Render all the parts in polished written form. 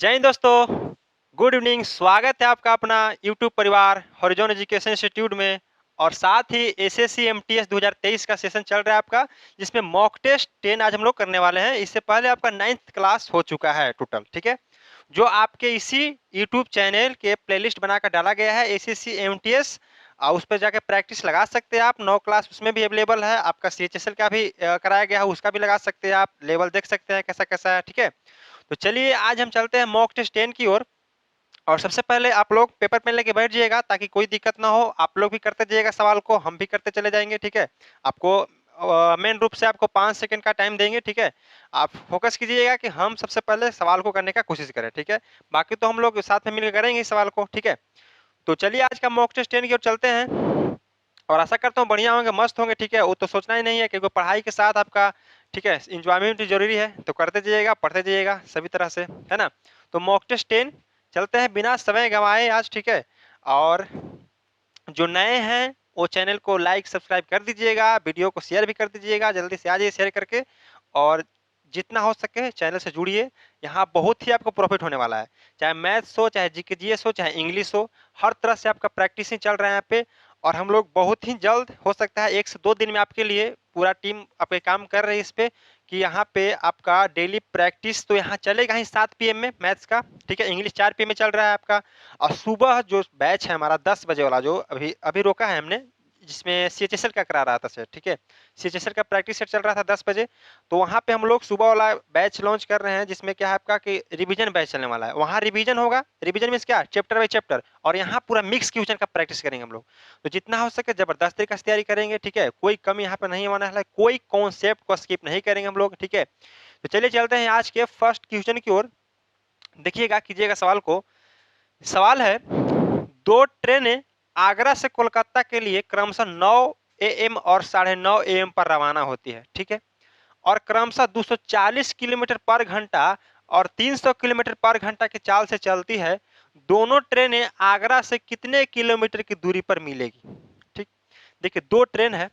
जय हिंद दोस्तों, good evening. स्वागत है आपका अपना यूट्यूब परिवार हॉरिजॉन एजुकेशन इंस्टीट्यूट में। और साथ ही एसएससी एमटीएस 2023 का सेशन चल रहा है आपका, जिसमें मॉक टेस्ट 10 आज हम लोग करने वाले हैं। इससे पहले आपका 9th क्लास हो चुका है टोटल, ठीक है, जो आपके इसी यूट्यूब चैनल के प्लेलिस्ट बनाकर डाला गया है एसएससी एमटीएस। उस पर जाकर प्रैक्टिस लगा सकते हैं आप। 9 क्लास उसमें भी अवेलेबल है। आपका सीएचएसएल का भी कराया गया है, उसका भी लगा सकते हैं आप। लेवल देख सकते हैं कैसा कैसा है, ठीक है। तो चलिए आज हम चलते हैं मॉक टेस्ट 10 की ओर। और सबसे पहले आप लोग पेपर पेन लेके बैठ जाइएगा ताकि कोई दिक्कत ना हो। आप लोग भी करते जाइएगा सवाल को, हम भी करते चले जाएंगे, ठीक है। आपको मेन रूप से आपको 5 सेकंड का टाइम देंगे, ठीक है। आप फोकस कीजिएगा कि हम सबसे पहले सवाल को करने का कोशिश करें, ठीक है। बाकी तो हम लोग साथ में मिलकर करेंगे इस सवाल को, ठीक है। तो चलिए आज का मॉक टेस्ट 10 की ओर चलते हैं। और आशा करता हूँ बढ़िया होंगे, मस्त होंगे, ठीक है। वो तो सोचना ही नहीं है, क्योंकि पढ़ाई के साथ आपका, ठीक है, इंजॉयमेंट जरूरी है। तो करते जाइएगा, पढ़ते जाइएगा सभी तरह से, है ना। तो मॉक टेस्ट 10 चलते हैं बिना समय गंवाए आज, ठीक है। और जो नए हैं वो चैनल को लाइक सब्सक्राइब कर दीजिएगा, वीडियो को शेयर भी कर दीजिएगा, जल्दी से आ जाइए शेयर करके। और जितना हो सके चैनल से जुड़िए। यहाँ बहुत ही आपको प्रॉफिट होने वाला है, चाहे मैथ्स हो, चाहे जीके जीएस हो, चाहे इंग्लिश हो। हर तरह से आपका प्रैक्टिस ही चल रहा है यहाँ पे। और हम लोग बहुत ही जल्द, हो सकता है 1 से 2 दिन में, आपके लिए पूरा टीम आपके काम कर रही है इस पे, कि यहाँ पे आपका डेली प्रैक्टिस तो यहाँ चलेगा ही 7 PM में मैथ्स का, ठीक है। इंग्लिश 4 PM में चल रहा है आपका। और सुबह जो बैच है हमारा 10 बजे वाला, जो अभी अभी रोका है हमने, जिसमें सीएचएसएल का करा रहा था सेट, ठीक है। सीएचएसएल का प्रैक्टिस सेट चल रहा था 10 बजे। तो वहाँ पे हम लोग सुबह वाला बैच लॉन्च कर रहे हैं, जिसमें क्या है आपका कि रिवीजन बैच चलने वाला है। वहाँ रिवीजन होगा, रिवीजन मीन्स क्या, चैप्टर बाई चैप्टर। और यहाँ पूरा मिक्स क्वेश्चन का प्रैक्टिस करेंगे हम लोग। तो जितना हो सके जबरदस्त तरीके से तैयारी करेंगे, ठीक है। कोई कमी यहाँ पे नहीं होने वाला है, कोई कॉन्सेप्ट को स्किप नहीं करेंगे हम लोग, ठीक है। तो चलिए चलते हैं आज के फर्स्ट क्वेश्चन की ओर। देखिएगा, कीजिएगा सवाल को। सवाल है, दो ट्रेनें आगरा से कोलकाता के लिए क्रमशः 9 AM और 9:30 AM पर रवाना होती है, ठीक है। और क्रमशः 240 किलोमीटर पर घंटा और 300 किलोमीटर पर घंटा की चाल से चलती है। दोनों ट्रेनें आगरा से कितने किलोमीटर की दूरी पर मिलेगी, ठीक। देखिए, दो ट्रेन है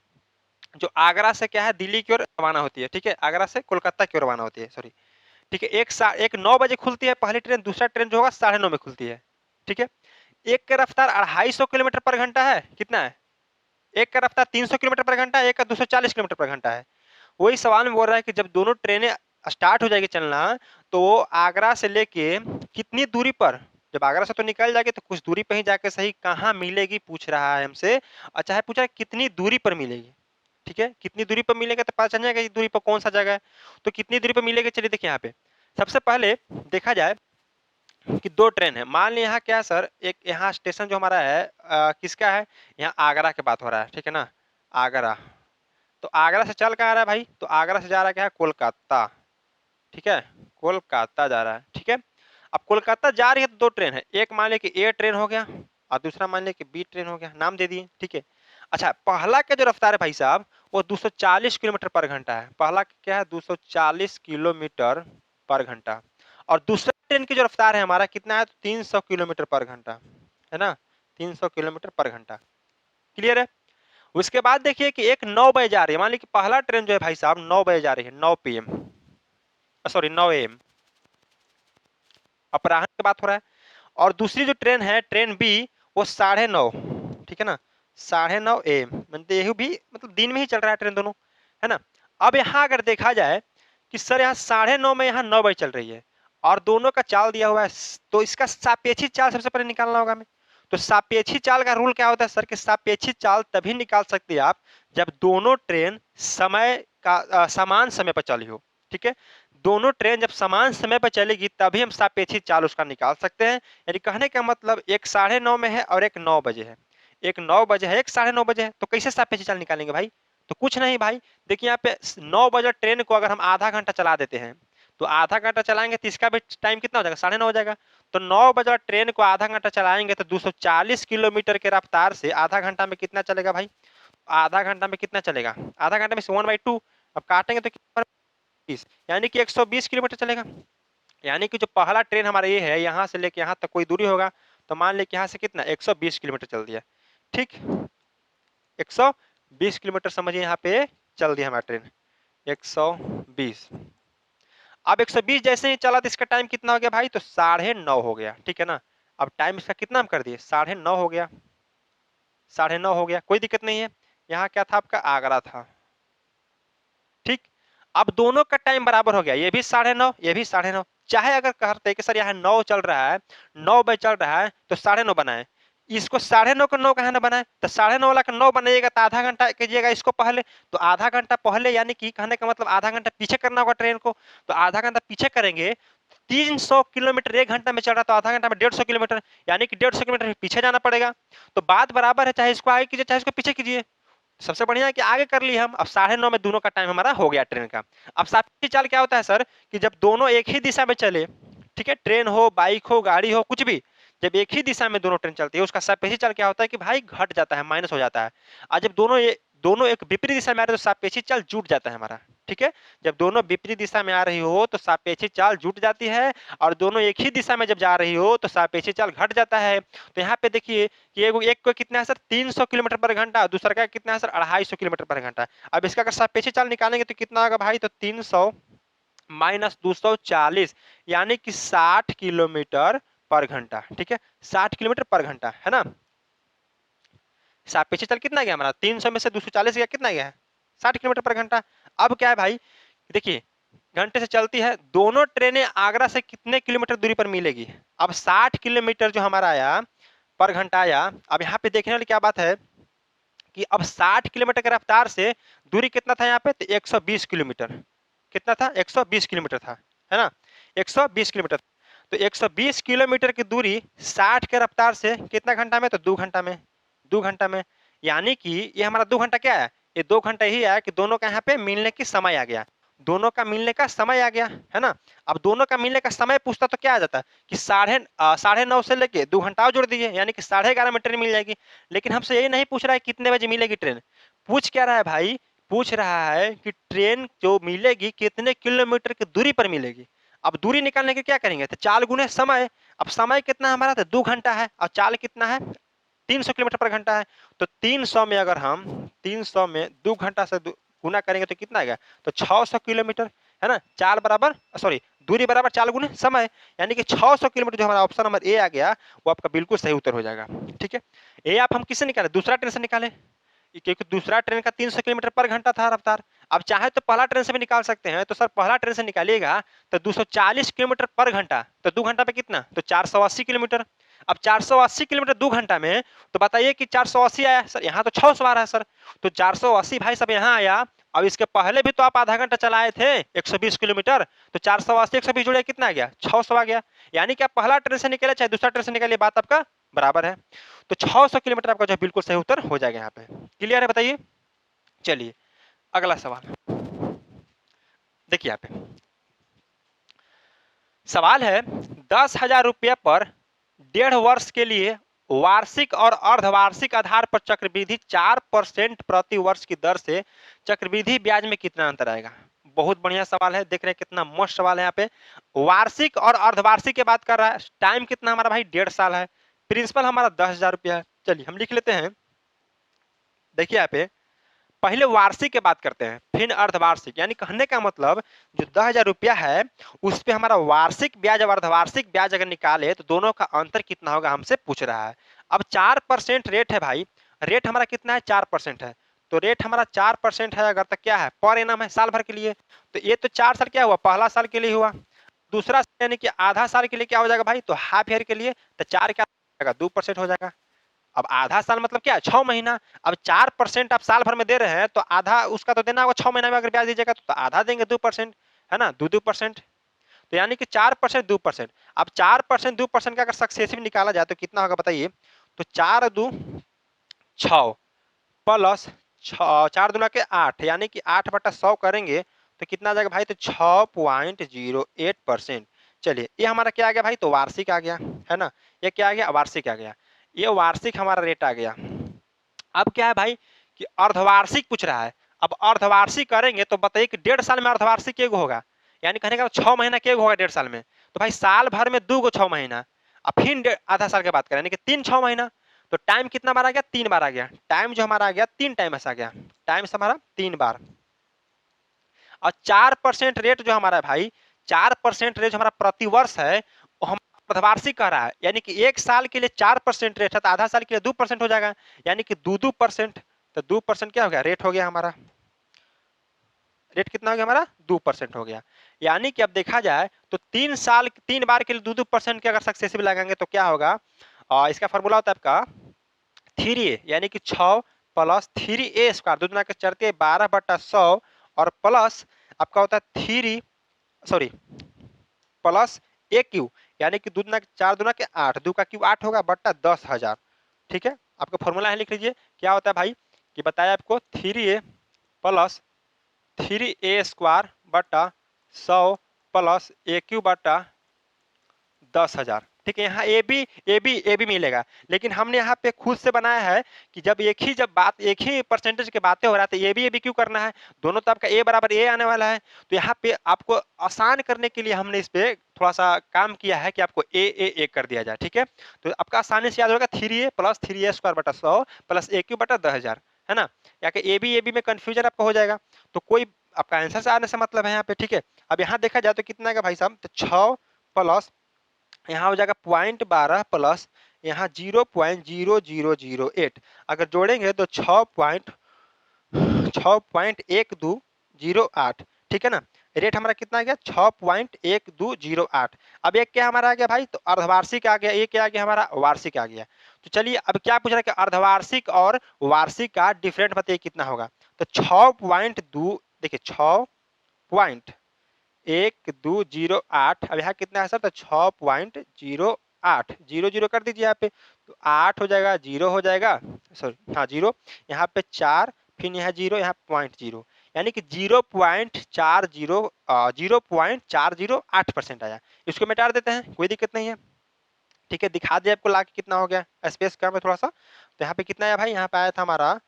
जो आगरा से क्या है, दिल्ली की ओर रवाना होती है, ठीक है। आगरा से कोलकाता की ओर रवाना होती है, सॉरी, ठीक है। एक 9 बजे खुलती है पहली ट्रेन, दूसरा ट्रेन जो होगा 9:30 में खुलती है, ठीक है। एक का रफ्तार 250 किलोमीटर पर घंटा है, कितना है, एक का रफ्तार 300 किलोमीटर पर घंटा है, एक का 240 किलोमीटर पर घंटा है। वही सवाल में बोल रहा है कि जब दोनों ट्रेनें स्टार्ट हो जाएगी चलना, तो वो आगरा से लेके कितनी दूरी पर, जब आगरा से तो निकल जाएगी तो कुछ दूरी पे ही जाके सही कहाँ मिलेगी पूछ रहा है हमसे। अच्छा है, पूछा है कितनी दूरी पर मिलेगी, ठीक है। कितनी दूरी पर मिलेगा तो पता चल जाएगा कि दूरी पर कौन सा जगह है। तो कितनी दूरी पर मिलेगी, चलिए देखिए यहाँ पे। सबसे पहले देखा जाए कि दो ट्रेन है। मान ली यहाँ क्या है सर, एक यहाँ स्टेशन जो हमारा है किसका है, यहाँ आगरा की बात हो रहा है, ठीक है ना, आगरा। तो आगरा से चल कहाँ आ रहा है भाई, तो आगरा से जा रहा है क्या है, कोलकाता, ठीक है। कोलकाता जा रहा है, ठीक है। अब कोलकाता जा रही है तो दो ट्रेन है, एक मान लिया कि ए ट्रेन हो गया और दूसरा मान लिया कि बी ट्रेन हो गया, नाम दे दिए, ठीक है। अच्छा, पहला का जो रफ्तार है भाई साहब, वो 240 किलोमीटर पर घंटा है। पहला क्या है, 240 किलोमीटर पर घंटा। और दूसरा ट्रेन की जो रफ्तार है हमारा कितना है, तो 300 किलोमीटर पर घंटा, है ना, 300 किलोमीटर पर घंटा। क्लियर है। उसके बाद देखिए कि एक 9 बजे जा रही है। मान लीजिए कि पहला ट्रेन जो है भाई साहब 9 बजे जा रही है, 9 PM, सॉरी 9 AM, अपराह्न की बात हो रहा है। और दूसरी जो ट्रेन है, ट्रेन बी, वो 9:30, ठीक है ना, 9:30 AM, मतलब यही भी, मतलब दिन में ही चल रहा है ट्रेन दोनों, है ना। अब यहाँ अगर देखा जाए कि सर यहाँ 9:30 में, यहाँ 9 बजे चल रही है और दोनों का चाल दिया हुआ है, तो इसका सापेक्षिक चाल सबसे पहले निकालना होगा हमें। तो सापेक्षिक चाल का रूल क्या होता है सर, कि सापेक्षिक चाल तभी निकाल सकते हैं आप जब दोनों ट्रेन समय का समान समय पर चली हो, ठीक है। दोनों ट्रेन जब समान समय पर चलेगी तभी हम सापेक्षिक चाल उसका निकाल सकते हैं। यानी कहने का मतलब एक 9:30 में है और एक 9 बजे है, एक 9 बजे है, एक 9:30 बजे है, तो कैसे सापेक्षिक चाल निकालेंगे भाई। तो कुछ नहीं भाई, देखिए यहाँ पे 9 बजे ट्रेन को अगर हम आधा घंटा चला देते हैं, तो आधा घंटा चलाएंगे तो इसका भी टाइम कितना हो जाएगा, 9:30 हो जाएगा। तो 9 बजे ट्रेन को आधा घंटा चलाएंगे तो 240 किलोमीटर के रफ्तार से आधा घंटा में कितना चलेगा भाई, आधा घंटा में कितना चलेगा, आधा घंटा में 1/2, अब काटेंगे तो कितना, 20, यानी कि 120 किलोमीटर चलेगा। यानी कि जो पहला ट्रेन हमारा ये है, यहाँ से लेके यहाँ तक कोई दूरी होगा, तो मान ले कि यहाँ से कितना 120 किलोमीटर चल दिया, ठीक, 120 किलोमीटर समझिए यहाँ पे चल दिया हमारा ट्रेन, 120। अब 120 जैसे ही चला तो इसका टाइम कितना हो गया भाई, तो 9:30 हो गया, ठीक है ना। अब टाइम इसका कितना हम कर दिए, 9:30 हो गया, 9:30 हो गया, कोई दिक्कत नहीं है। यहाँ क्या था आपका, आगरा था, ठीक। अब दोनों का टाइम बराबर हो गया, ये भी 9:30 ये भी 9:30। चाहे अगर कहते कि सर यहाँ 9 चल रहा है, 9 बजे चल रहा है तो 9:30 बनाए, इसको 9:30 का 9 कहा ना बनाए, तो 9:30 वाला का 9 बनाइएगा तो आधा घंटा कीजिएगा इसको पहले, तो आधा घंटा पहले यानी कि कहने का मतलब आधा घंटा पीछे करना होगा ट्रेन को, तो आधा घंटा पीछे करेंगे। 300 किलोमीटर 1 घंटा में चल रहा, तो आधा घंटा में 150 किलोमीटर, यानी कि 150 किलोमीटर पीछे जाना पड़ेगा। तो बात बराबर है, चाहे इसको आगे कीजिए चाहे इसको पीछे कीजिए। सबसे बढ़िया है कि आगे कर लिए हम। अब 9:30 में दोनों का टाइम हमारा हो गया ट्रेन का। अब सापेक्षिक चाल क्या होता है सर, कि जब दोनों एक ही दिशा में चले, ठीक है, ट्रेन हो बाइक हो गाड़ी हो कुछ भी, जब एक ही दिशा में दोनों ट्रेन चलती है उसका सापेक्षिक चाल क्या होता है कि भाई घट जाता है, माइनस हो जाता है। और जब दोनों एक विपरीत दिशा में आ रहे तो सापेक्षिक चाल जुट जाता है हमारा, ठीक है। जब दोनों विपरीत दिशा में आ रही हो तो सापेक्षिक चाल जुट जाती है, और दोनों एक ही दिशा में जब जा रही हो तो सापेक्षिक चाल घट जाता है। तो यहाँ पे देखिए कि एक को कितना है सर, 300 किलोमीटर पर घंटा, दूसरा का कितना है सर, 250 किलोमीटर पर घंटा। अब इसका अगर सापेक्षिक चाल निकालेंगे तो कितना होगा भाई, तो 300 माइनस 240, यानी कि 60 किलोमीटर पर घंटा, ठीक है, 60 किलोमीटर पर घंटा है ना। सापेक्षिक चाल कितना गया हमारा, 300 में से 240 गया, कितना गया है, 60 किलोमीटर पर घंटा। अब क्या है भाई, देखिए घंटे से चलती है, दोनों ट्रेनें आगरा से कितने किलोमीटर दूरी पर मिलेगी। अब 60 किलोमीटर जो हमारा आया पर घंटा आया। अब यहाँ पे देखने वाली क्या बात है कि अब 60 किलोमीटर की रफ्तार से दूरी कितना था यहाँ पे, तो 120 किलोमीटर, कितना था, 120 किलोमीटर था, है ना, 120 किलोमीटर। तो 120 किलोमीटर की दूरी 60 के रफ्तार से कितना घंटा में, तो 2 घंटा में, 2 घंटा में। यानी कि ये हमारा 2 घंटा क्या है, ये 2 घंटा ही आया कि दोनों का यहाँ पे मिलने की समय आ गया, दोनों का मिलने का समय आ गया, है ना। अब दोनों का मिलने का समय पूछता तो क्या आ जाता कि 9:30 से लेके 2 घंटा और जोड़ दीजिए, यानी कि 11:30 में ट्रेन मिल जाएगी। लेकिन हमसे यही नहीं पूछ रहा है कितने बजे मिलेगी ट्रेन, पूछ क्या रहा है भाई, पूछ रहा है कि ट्रेन जो मिलेगी कितने किलोमीटर की दूरी पर मिलेगी। अब दूरी निकालने के क्या करेंगे, तो चाल गुने समय। अब समय कितना है हमारा, तो 2 घंटा है, और चाल कितना है, 300 किलोमीटर पर घंटा है। तो 300 में अगर हम 300 में 2 घंटा से गुना करेंगे तो कितना आएगा, तो 600 किलोमीटर, है ना। चाल बराबर सॉरी दूरी बराबर चाल गुने समय, यानी कि 600 किलोमीटर जो हमारा ऑप्शन नंबर ए आ गया वो आपका बिल्कुल सही उत्तर हो जाएगा, ठीक है। ए आप हम किससे निकाले, दूसरा ट्रेन से निकाले, क्योंकि दूसरा ट्रेन का 300 किलोमीटर पर घंटा था रफ्तार। अब चाहे तो पहला ट्रेन से भी निकाल सकते हैं, तो सर पहला ट्रेन से निकालिएगा तो 240 किलोमीटर पर घंटा, तो 2 घंटा पे कितना, तो 480 किलोमीटर। अब 480 किलोमीटर 2 घंटा में, तो बताइए कि 480 आया सर, यहाँ तो 600 आ रहा है सर, तो 480 भाई सब यहाँ आया। अब इसके पहले भी तो आप आधा घंटा चलाए थे 120 किलोमीटर, तो 480 120 जुड़े कितना आ गया, 600 आ गया। यानी कि आप पहला ट्रेन से निकले चाहे दूसरा ट्रेन से निकालिए, बात आपका बराबर है। तो 600 किलोमीटर आपका जो है बिल्कुल सही उत्तर हो जाएगा यहाँ पे। क्लियर है, बताइए। चलिए अगला सवाल देखिए यहाँ पे, सवाल है 10,000 रुपये पर 1.5 वर्ष के लिए वार्षिक और अर्धवार्षिक आधार पर चक्रवृद्धि 4% प्रति वर्ष की दर से चक्रवृद्धि ब्याज में कितना अंतर आएगा। बहुत बढ़िया सवाल है, देख रहे हैं कितना मस्त सवाल है। यहाँ पे वार्षिक और अर्धवार्षिक की बात कर रहा है, टाइम कितना हमारा भाई 1.5 साल है, प्रिंसिपल हमारा 10,000 रुपया है। चलिए हम लिख लेते हैं, देखिए यहाँ पे पहले वार्षिक की बात करते हैं फिर अर्धवार्षिक, यानी कहने का मतलब जो 10,000 रुपया है उस पे हमारा वार्षिक ब्याज और अर्धवार्षिक ब्याज अगर निकाले तो दोनों का अंतर कितना होगा हमसे पूछ रहा है। अब 4% रेट है भाई, रेट हमारा कितना है, 4% है। तो रेट हमारा 4% है अगर, तक क्या है, पर एनम है, साल भर के लिए। तो ये तो 4 साल क्या हुआ, पहला साल के लिए हुआ, दूसरा यानी कि आधा साल के लिए क्या हो जाएगा भाई, तो हाफ ईयर के लिए, तो 4 क्या हो जाएगा, 2% हो जाएगा। अब आधा साल मतलब क्या, 6 महीना। अब 4% आप साल भर में दे रहे हैं तो आधा उसका तो देना होगा, 6 महीना में अगर ब्याज दीजिएगा तो आधा देंगे, 2%, है ना, 2% तो यानी कि 4% 2%। अब 4% 2% का अगर सक्सेसिव निकाला जाए तो कितना होगा बताइए, तो 4×2=6 प्लस 4×2=8, यानी कि 8/100 करेंगे तो कितना आ जाएगा भाई, तो 6.08%। चलिए ये हमारा क्या आ गया भाई, तो वार्षिक आ गया, है ना, ये क्या आ गया, वार्षिक आ गया, ये वार्षिक हमारा रेट आ गया। अब क्या है भाई कि अर्धवार्षिक पूछ रहा है। अब अर्धवार्षिक करेंगे तो बताइए कि 1.5 साल में अर्धवार्षिक एक होगा, यानी कहने का 6 महीना के होगा 1.5 साल में, तो भाई साल भर में 2 6 महीना। अब फिर आधा साल की बात करें, यानी कि 3 6 महीना। तो टाइम कितना बार आ गया, 3 बार आ गया, टाइम जो हमारा आ गया 3 टाइम ऐसा आ गया, टाइम हमारा 3 बार। और 4% रेट जो हमारा है भाई, 4% रेट हमारा प्रतिवर्ष है वो हम अर्धवार्षिक कह रहा है, यानी कि 1 साल के लिए 4% रेट है तो आधा साल के लिए 2% हो जाएगा, यानी कि 2% तो 2% क्या हो गया, रेट हो गया हमारा। रेट कितना हो गया हमारा, 2% हो गया। यानी कि अब देखा जाए तो 3 साल 3 बार के लिए 2% के अगर सक्सेसिव लगाएंगे तो क्या होगा, इसका फॉर्मूला होता है आपका 3a, यानी कि 6 प्लस 3a², 2 के चढ़ते 12/100 और प्लस आपका होता है 3 सॉरी प्लस ए क्यू, यानी कि 2 4 2 8, 2 का क्यू 8 होगा बट्टा 10,000। ठीक है, आपका फॉर्मूला है लिख लीजिए, क्या होता है भाई कि बताया आपको 3a प्लस 3a² बट्टा 100 प्लस ए क्यू बट्टा 10,000। ठीक है, यहाँ ए बी मिलेगा, लेकिन हमने यहाँ पे खुद से बनाया है कि जब एक ही परसेंटेज के बातें हो रहा है तो ए बी क्यों करना है, दोनों तो आपका ए बराबर ए आने वाला है। तो यहाँ पे आपको आसान करने के लिए हमने इस पे थोड़ा सा काम किया है कि आपको ए कर दिया जाए। ठीक है, तो आपका आसानी से याद होगा 3a प्लस 3a² बटा 100 प्लस ए क्यू बटा 10,000, है ना। या कि ए बी में कंफ्यूजन आपका हो जाएगा, तो कोई आपका आंसर से आने से मतलब है यहाँ पे। ठीक है, अब यहाँ देखा जाए तो कितना का भाई साहब, तो 6 प्लस यहाँ हो जाएगा 0.12 प्लस यहाँ 0.0008, अगर जोड़ेंगे तो 6.1208। ठीक है ना, रेट हमारा कितना आ गया 6.1208। अब एक क्या हमारा आ गया भाई, तो अर्धवार्षिक आ गया, एक क्या आ गया हमारा, वार्षिक आ गया। तो चलिए अब क्या पूछ रहा है कि अर्धवार्षिक और वार्षिक का डिफरेंट बताइए कितना होगा, तो 6.2, देखिए 6.1208, अब यहाँ कितना है सर, तो 6.08, 0 कर दीजिए यहाँ पे, तो 8 हो जाएगा, 0 हो जाएगा, सॉरी हाँ 0, यहाँ पे 4, फिर यहाँ 0, यहाँ 0.0, यानी कि 0.4008% आया। इसको मिटा देते हैं, कोई दिक्कत नहीं है। ठीक है, दिखा दिया आपको लाके कितना हो गया, स्पेस कम है थोड़ा सा, तो यहाँ पे कितना आया भाई, यहाँ पे आया था हमारा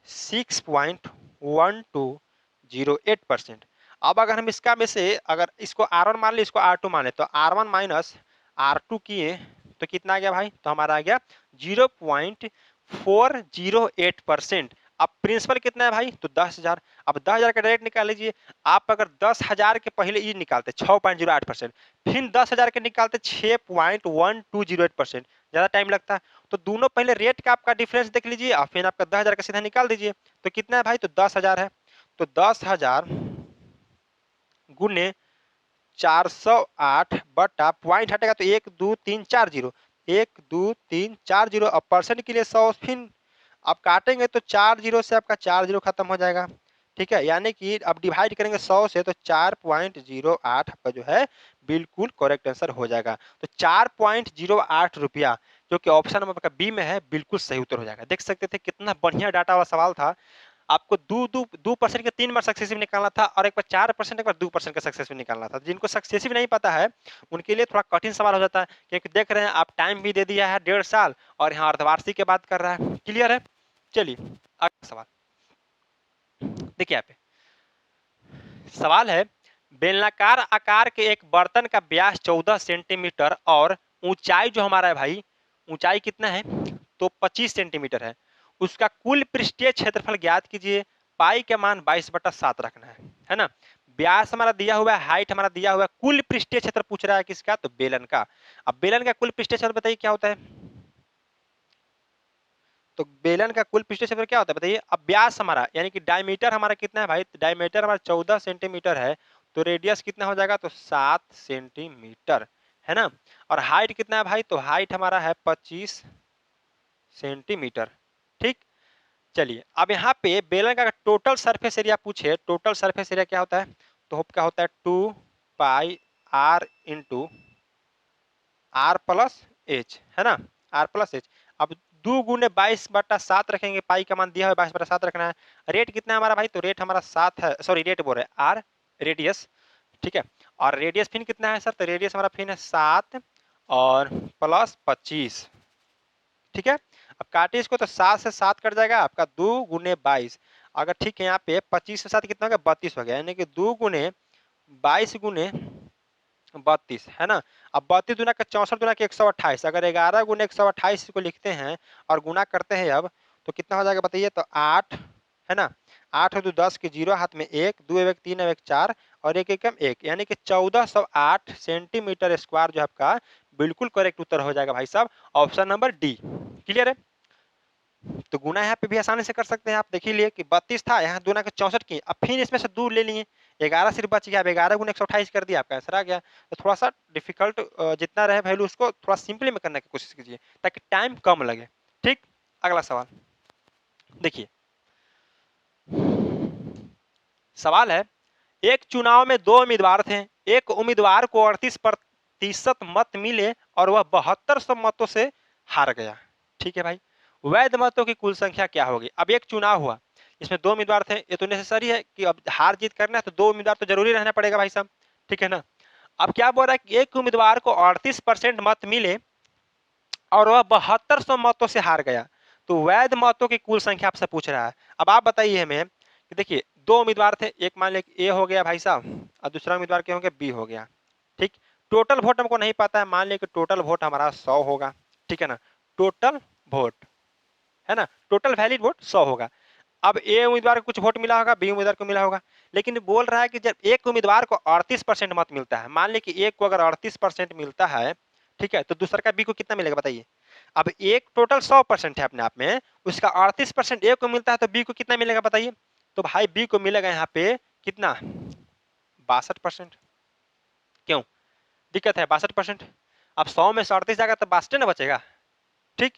6.1208%। अब अगर हम इसका में से अगर इसको R1 मान ले, इसको R2 मान ले, तो R1 माइनस R2 किए तो कितना आ गया भाई, तो हमारा आ गया 0.408%। अब प्रिंसिपल कितना है भाई, तो 10,000। अब 10,000 का डायरेक्ट निकाल लीजिए, आप अगर 10,000 के पहले ये निकालते 6.08%, फिर 10,000 के निकालते 6.1208%, ज्यादा टाइम लगता है। तो दोनों पहले रेट का आपका डिफरेंस देख लीजिए और फिर आपका 10,000 का सीधा निकाल दीजिए, तो कितना है भाई, तो 10,000 है। तो 10,000 गुने 408 बटा पॉइंट हटेगा तो 12340, 12340, अब परसेंट के लिए 100, फिर आप काटेंगे तो 40 से आपका 40 खत्म हो जाएगा। ठीक है, यानी कि अब डिवाइड करेंगे 100 से तो 4.08 आपका जो है बिल्कुल करेक्ट आंसर हो जाएगा। तो 4.08 रुपया जो कि ऑप्शन नंबर आपका बी में है, बिल्कुल सही उत्तर हो जाएगा। देख सकते थे कितना बढ़िया डाटा वाला सवाल था। आपको 2% के 3 बार सक्सेसिव निकालना था और एक बार 4%, एक बार 2% का सक्सेसिव निकालना था। जिनको सक्सेसिव नहीं पता है उनके लिए थोड़ा कठिन सवाल हो जाता है, क्योंकि देख रहे हैं आप टाइम भी दे दिया है 1.5 साल और यहाँ अर्धवार्षिक की बात कर रहा है। क्लियर है, चलिए अगला सवाल देखिए। यहाँ पे सवाल है, बेलनाकार आकार के एक बर्तन का व्यास 14 सेंटीमीटर और ऊंचाई जो हमारा है भाई, ऊंचाई कितना है, तो 25 सेंटीमीटर है। उसका कुल पृष्ठीय क्षेत्रफल ज्ञात कीजिए। पाई का मान 22/7 रखना है ना। व्यास हमारा दिया हुआ है, हाइट हमारा दिया हुआ है, कुल पृष्ठीय क्षेत्र पूछ रहा है किसका, तो बेलन का। अब बेलन का कुल पृष्ठीय क्षेत्र बताइए क्या होता है, तो बेलन का कुल पृष्ठीय क्षेत्र क्या होता है बताइए। अब व्यास हमारा यानी कि डायमीटर हमारा कितना है भाई, डायमीटर हमारा 14 सेंटीमीटर है, तो रेडियस कितना हो जाएगा, तो 7 सेंटीमीटर, है ना। और हाइट कितना है भाई, तो हाइट हमारा है 25 सेंटीमीटर। ठीक, चलिए अब यहाँ पे बेलन का टोटल सरफेस एरिया पूछे, टोटल सरफेस एरिया क्या होता है, तो क्या होता है 2πr into are plus H, है ना, आर प्लस एच। अब 2 × 22/7 रखेंगे, पाई का मान दिया है 22/7 रखना है। रेट कितना है हमारा भाई, तो रेट हमारा 7 है, सॉरी रेट बोल रहे हैं आर, रेडियस। ठीक है, और रेडियस फिर कितना है सर, तो रेडियस हमारा फिर है 7 और प्लस 25। ठीक है, अब काटे इसको तो 7 से 7 कट जाएगा आपका, 2 × 22, अगर ठीक है यहाँ पे 25 से 7 कितना हो गया, 32 हो गया, यानी कि 2 × 22 गुने 32, है ना। अब 32 दुना का 64 दुना के 128, अगर 11 गुने 128 को लिखते हैं और गुना करते हैं अब, तो कितना हो जाएगा बताइए, तो 8, है ना। 8 और 2 10 के 0 हाथ में 1, 2 1 3 1 4 और एक एकम एक, यानी कि 1408 सेंटीमीटर स्क्वायर जो आपका बिल्कुल करेक्ट उत्तर हो जाएगा भाई साहब, ऑप्शन नंबर डी। क्लियर है? तो गुना यहाँ पे भी आसानी से कर सकते हैं। आप देख ही लिए कि 32 था, यहाँ गुना के 64 की, अब फिर इसमें से 2 ले लिए, 11 सिर्फ बच गया। अब 11 गुना 128 कर दिया, आपका आंसर आ गया। तो थोड़ा सा डिफिकल्ट जितना रहे वैल्यू उसको थोड़ा सिंपली में करने की कोशिश कीजिए ताकि टाइम कम लगे। ठीक, अगला सवाल देखिए। सवाल है, एक चुनाव में 2 उम्मीदवार थे, एक उम्मीदवार को 38% मत मिले और वह 7200 मतों से हार गया। ठीक है भाई, वैध मतों की कुल संख्या क्या होगी? अब एक चुनाव हुआ, इसमें 2 उम्मीदवार थे, ये तो नेसेसरी है कि अब हार जीत करना है तो 2 उम्मीदवार तो जरूरी रहना पड़ेगा भाई साहब। ठीक है ना? अब क्या बोल रहा है कि एक उम्मीदवार को 38% मत मिले और वह 7200 मतों से हार गया, तो वैध मतों की कुल संख्या आपसे पूछ रहा है। अब आप बताइए हमें कि देखिए 2 उम्मीदवार थे, एक मान लें ए हो गया भाई साहब और दूसरा उम्मीदवार क्या होंगे, बी हो गया। ठीक, टोटल वोट हमको नहीं पता है, मान लें कि टोटल वोट हमारा 100 होगा। ठीक है ना? टोटल वोट है ना, टोटल वैलिड वोट 100 होगा। अब ए उम्मीदवार को कुछ वोट मिला होगा, बी उम्मीदवार को मिला होगा, लेकिन बोल रहा है कि जब एक उम्मीदवार को 38% मत मिलता है, मान ले कि एक को अगर 38% मिलता है, ठीक है, तो दूसरा का बी को कितना मिलेगा बताइए। अब एक टोटल 100% है अपने आप में, उसका 38% ए को मिलता है तो बी को कितना मिलेगा बताइए। तो भाई बी को मिलेगा यहाँ पे कितना, 62%। क्यों दिक्कत है 62%? अब 100 में से 38 जाएगा तो 62 ना बचेगा। ठीक,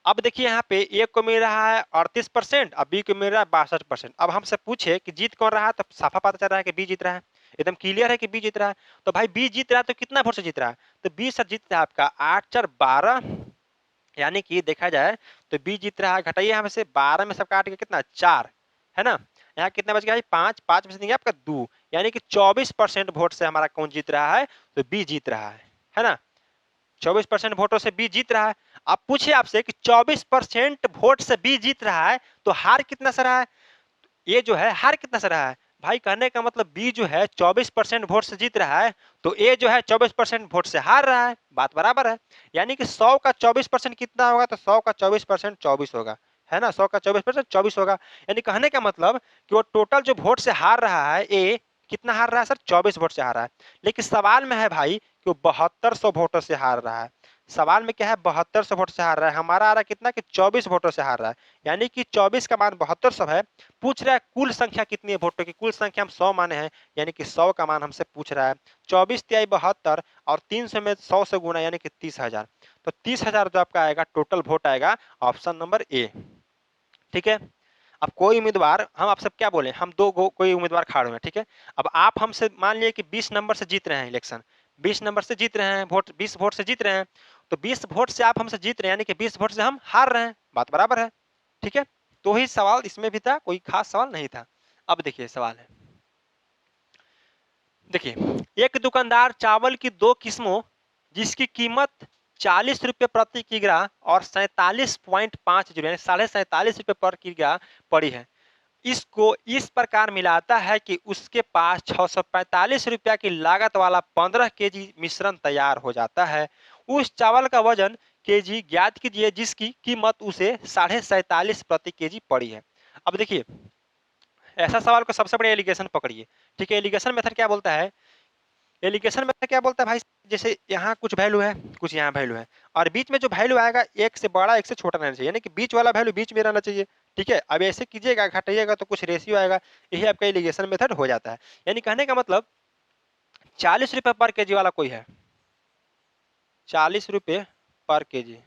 अब देखिए यहाँ पे ए को मिल रहा है 38% और बी को मिल रहा है 62%। अब हमसे पूछे कि जीत कौन रहा है, तो साफा पता चल रहा है कि बी जीत रहा है, एकदम क्लियर है कि बी जीत रहा है। तो भाई बी जीत रहा है तो कितना वोट से जीत रहा है, तो बी सर जीत रहा है आपका 8 4 12, यानी कि देखा जाए तो बी जीत रहा है, घटाइए यहाँ से 12 में सब काट के कितना 4 है ना, यहाँ कितना बच गया 5, 5 में से देंगे आपका 2, यानी कि 24% वोट से हमारा कौन जीत रहा है, तो बी जीत रहा है ना। 24% वोटों से बी जीत रहा है। अब पूछे आपसे कि 24% वोट से बी जीत रहा है तो हार कितना सा रहा है, ये जो है हार कितना सा रहा है भाई, कहने का मतलब बी जो है 24% वोट से जीत रहा है तो ए जो है 24% वोट से हार रहा है, बात बराबर है। यानी कि 100 का 24% कितना होगा, तो 100 का 24% 24 होगा, है ना, 100 का 24% 24 होगा। यानी कहने का मतलब कि वो टोटल जो वोट से हार रहा है ए, कितना हार रहा है सर, 24 वोट से हार रहा है। लेकिन सवाल में है भाई कि वो 7200 वोटों से हार रहा है। सवाल में क्या है, 7200 वोट से हार रहा है, हमारा आ रहा है कितना कि 24 वोटों से हार रहा है, यानी कि 24 का मान 7200 है। पूछ रहा है कुल संख्या कितनी है वोटों की, कुल संख्या हम 100 माने हैं, यानी कि 100 का मान हमसे पूछ रहा है। 24 तिहाई 72 और 300 में 100 से गुना यानी कि 30,000, तो 30,000 जो आपका आएगा टोटल वोट आएगा ऑप्शन नंबर ए। ठीक है, अब कोई उम्मीदवार, हम आपसे क्या बोले, हम कोई उम्मीदवार खड़े हुए हैं, ठीक है। अब आप हमसे मान लिए कि 20 नंबर से जीत रहे हैं इलेक्शन, 20 नंबर से जीत रहे हैं वोट, 20 वोट से जीत रहे हैं, तो 20 वोट से आप हमसे जीत रहे हैं, यानी कि 20 वोट से हम हार रहे हैं, बात बराबर है। ठीक है, तो ही सवाल इसमें भी था, कोई खास सवाल नहीं था। अब देखिए सवाल है, देखिए एक दुकानदार चावल की 2 किस्मों जिसकी कीमत 40 रुपये प्रति किग्रा और 47.50 यानी 47.5 रुपये पर किग्रा पड़ी है, इसको इस प्रकार मिलाता है कि उसके पास 645 रुपया की लागत वाला 15 केजी मिश्रण तैयार हो जाता है। उस चावल का वजन केजी ज्ञात कीजिए जिसकी कीमत उसे 47.5 प्रति केजी पड़ी है। अब देखिए ऐसा सवाल को सबसे बड़े एलिगेशन पकड़िए। ठीक है, एलिगेशन मेथड क्या बोलता है, एलिगेशन मेथड क्या बोलता है भाई, जैसे यहाँ कुछ वैल्यू है, कुछ यहाँ वैल्यू है, और बीच में जो वैल्यू आएगा एक से बड़ा एक से छोटा रहना चाहिए, यानी कि बीच वाला वैल्यू बीच में रहना चाहिए। ठीक है, अब ऐसे कीजिएगा घटाइएगा तो कुछ रेशियो आएगा, यही आपका एलिगेशन मेथड हो जाता है। यानी कहने का मतलब 40 रुपये पर केजी वाला कोई है, 40 रुपये पर केजी,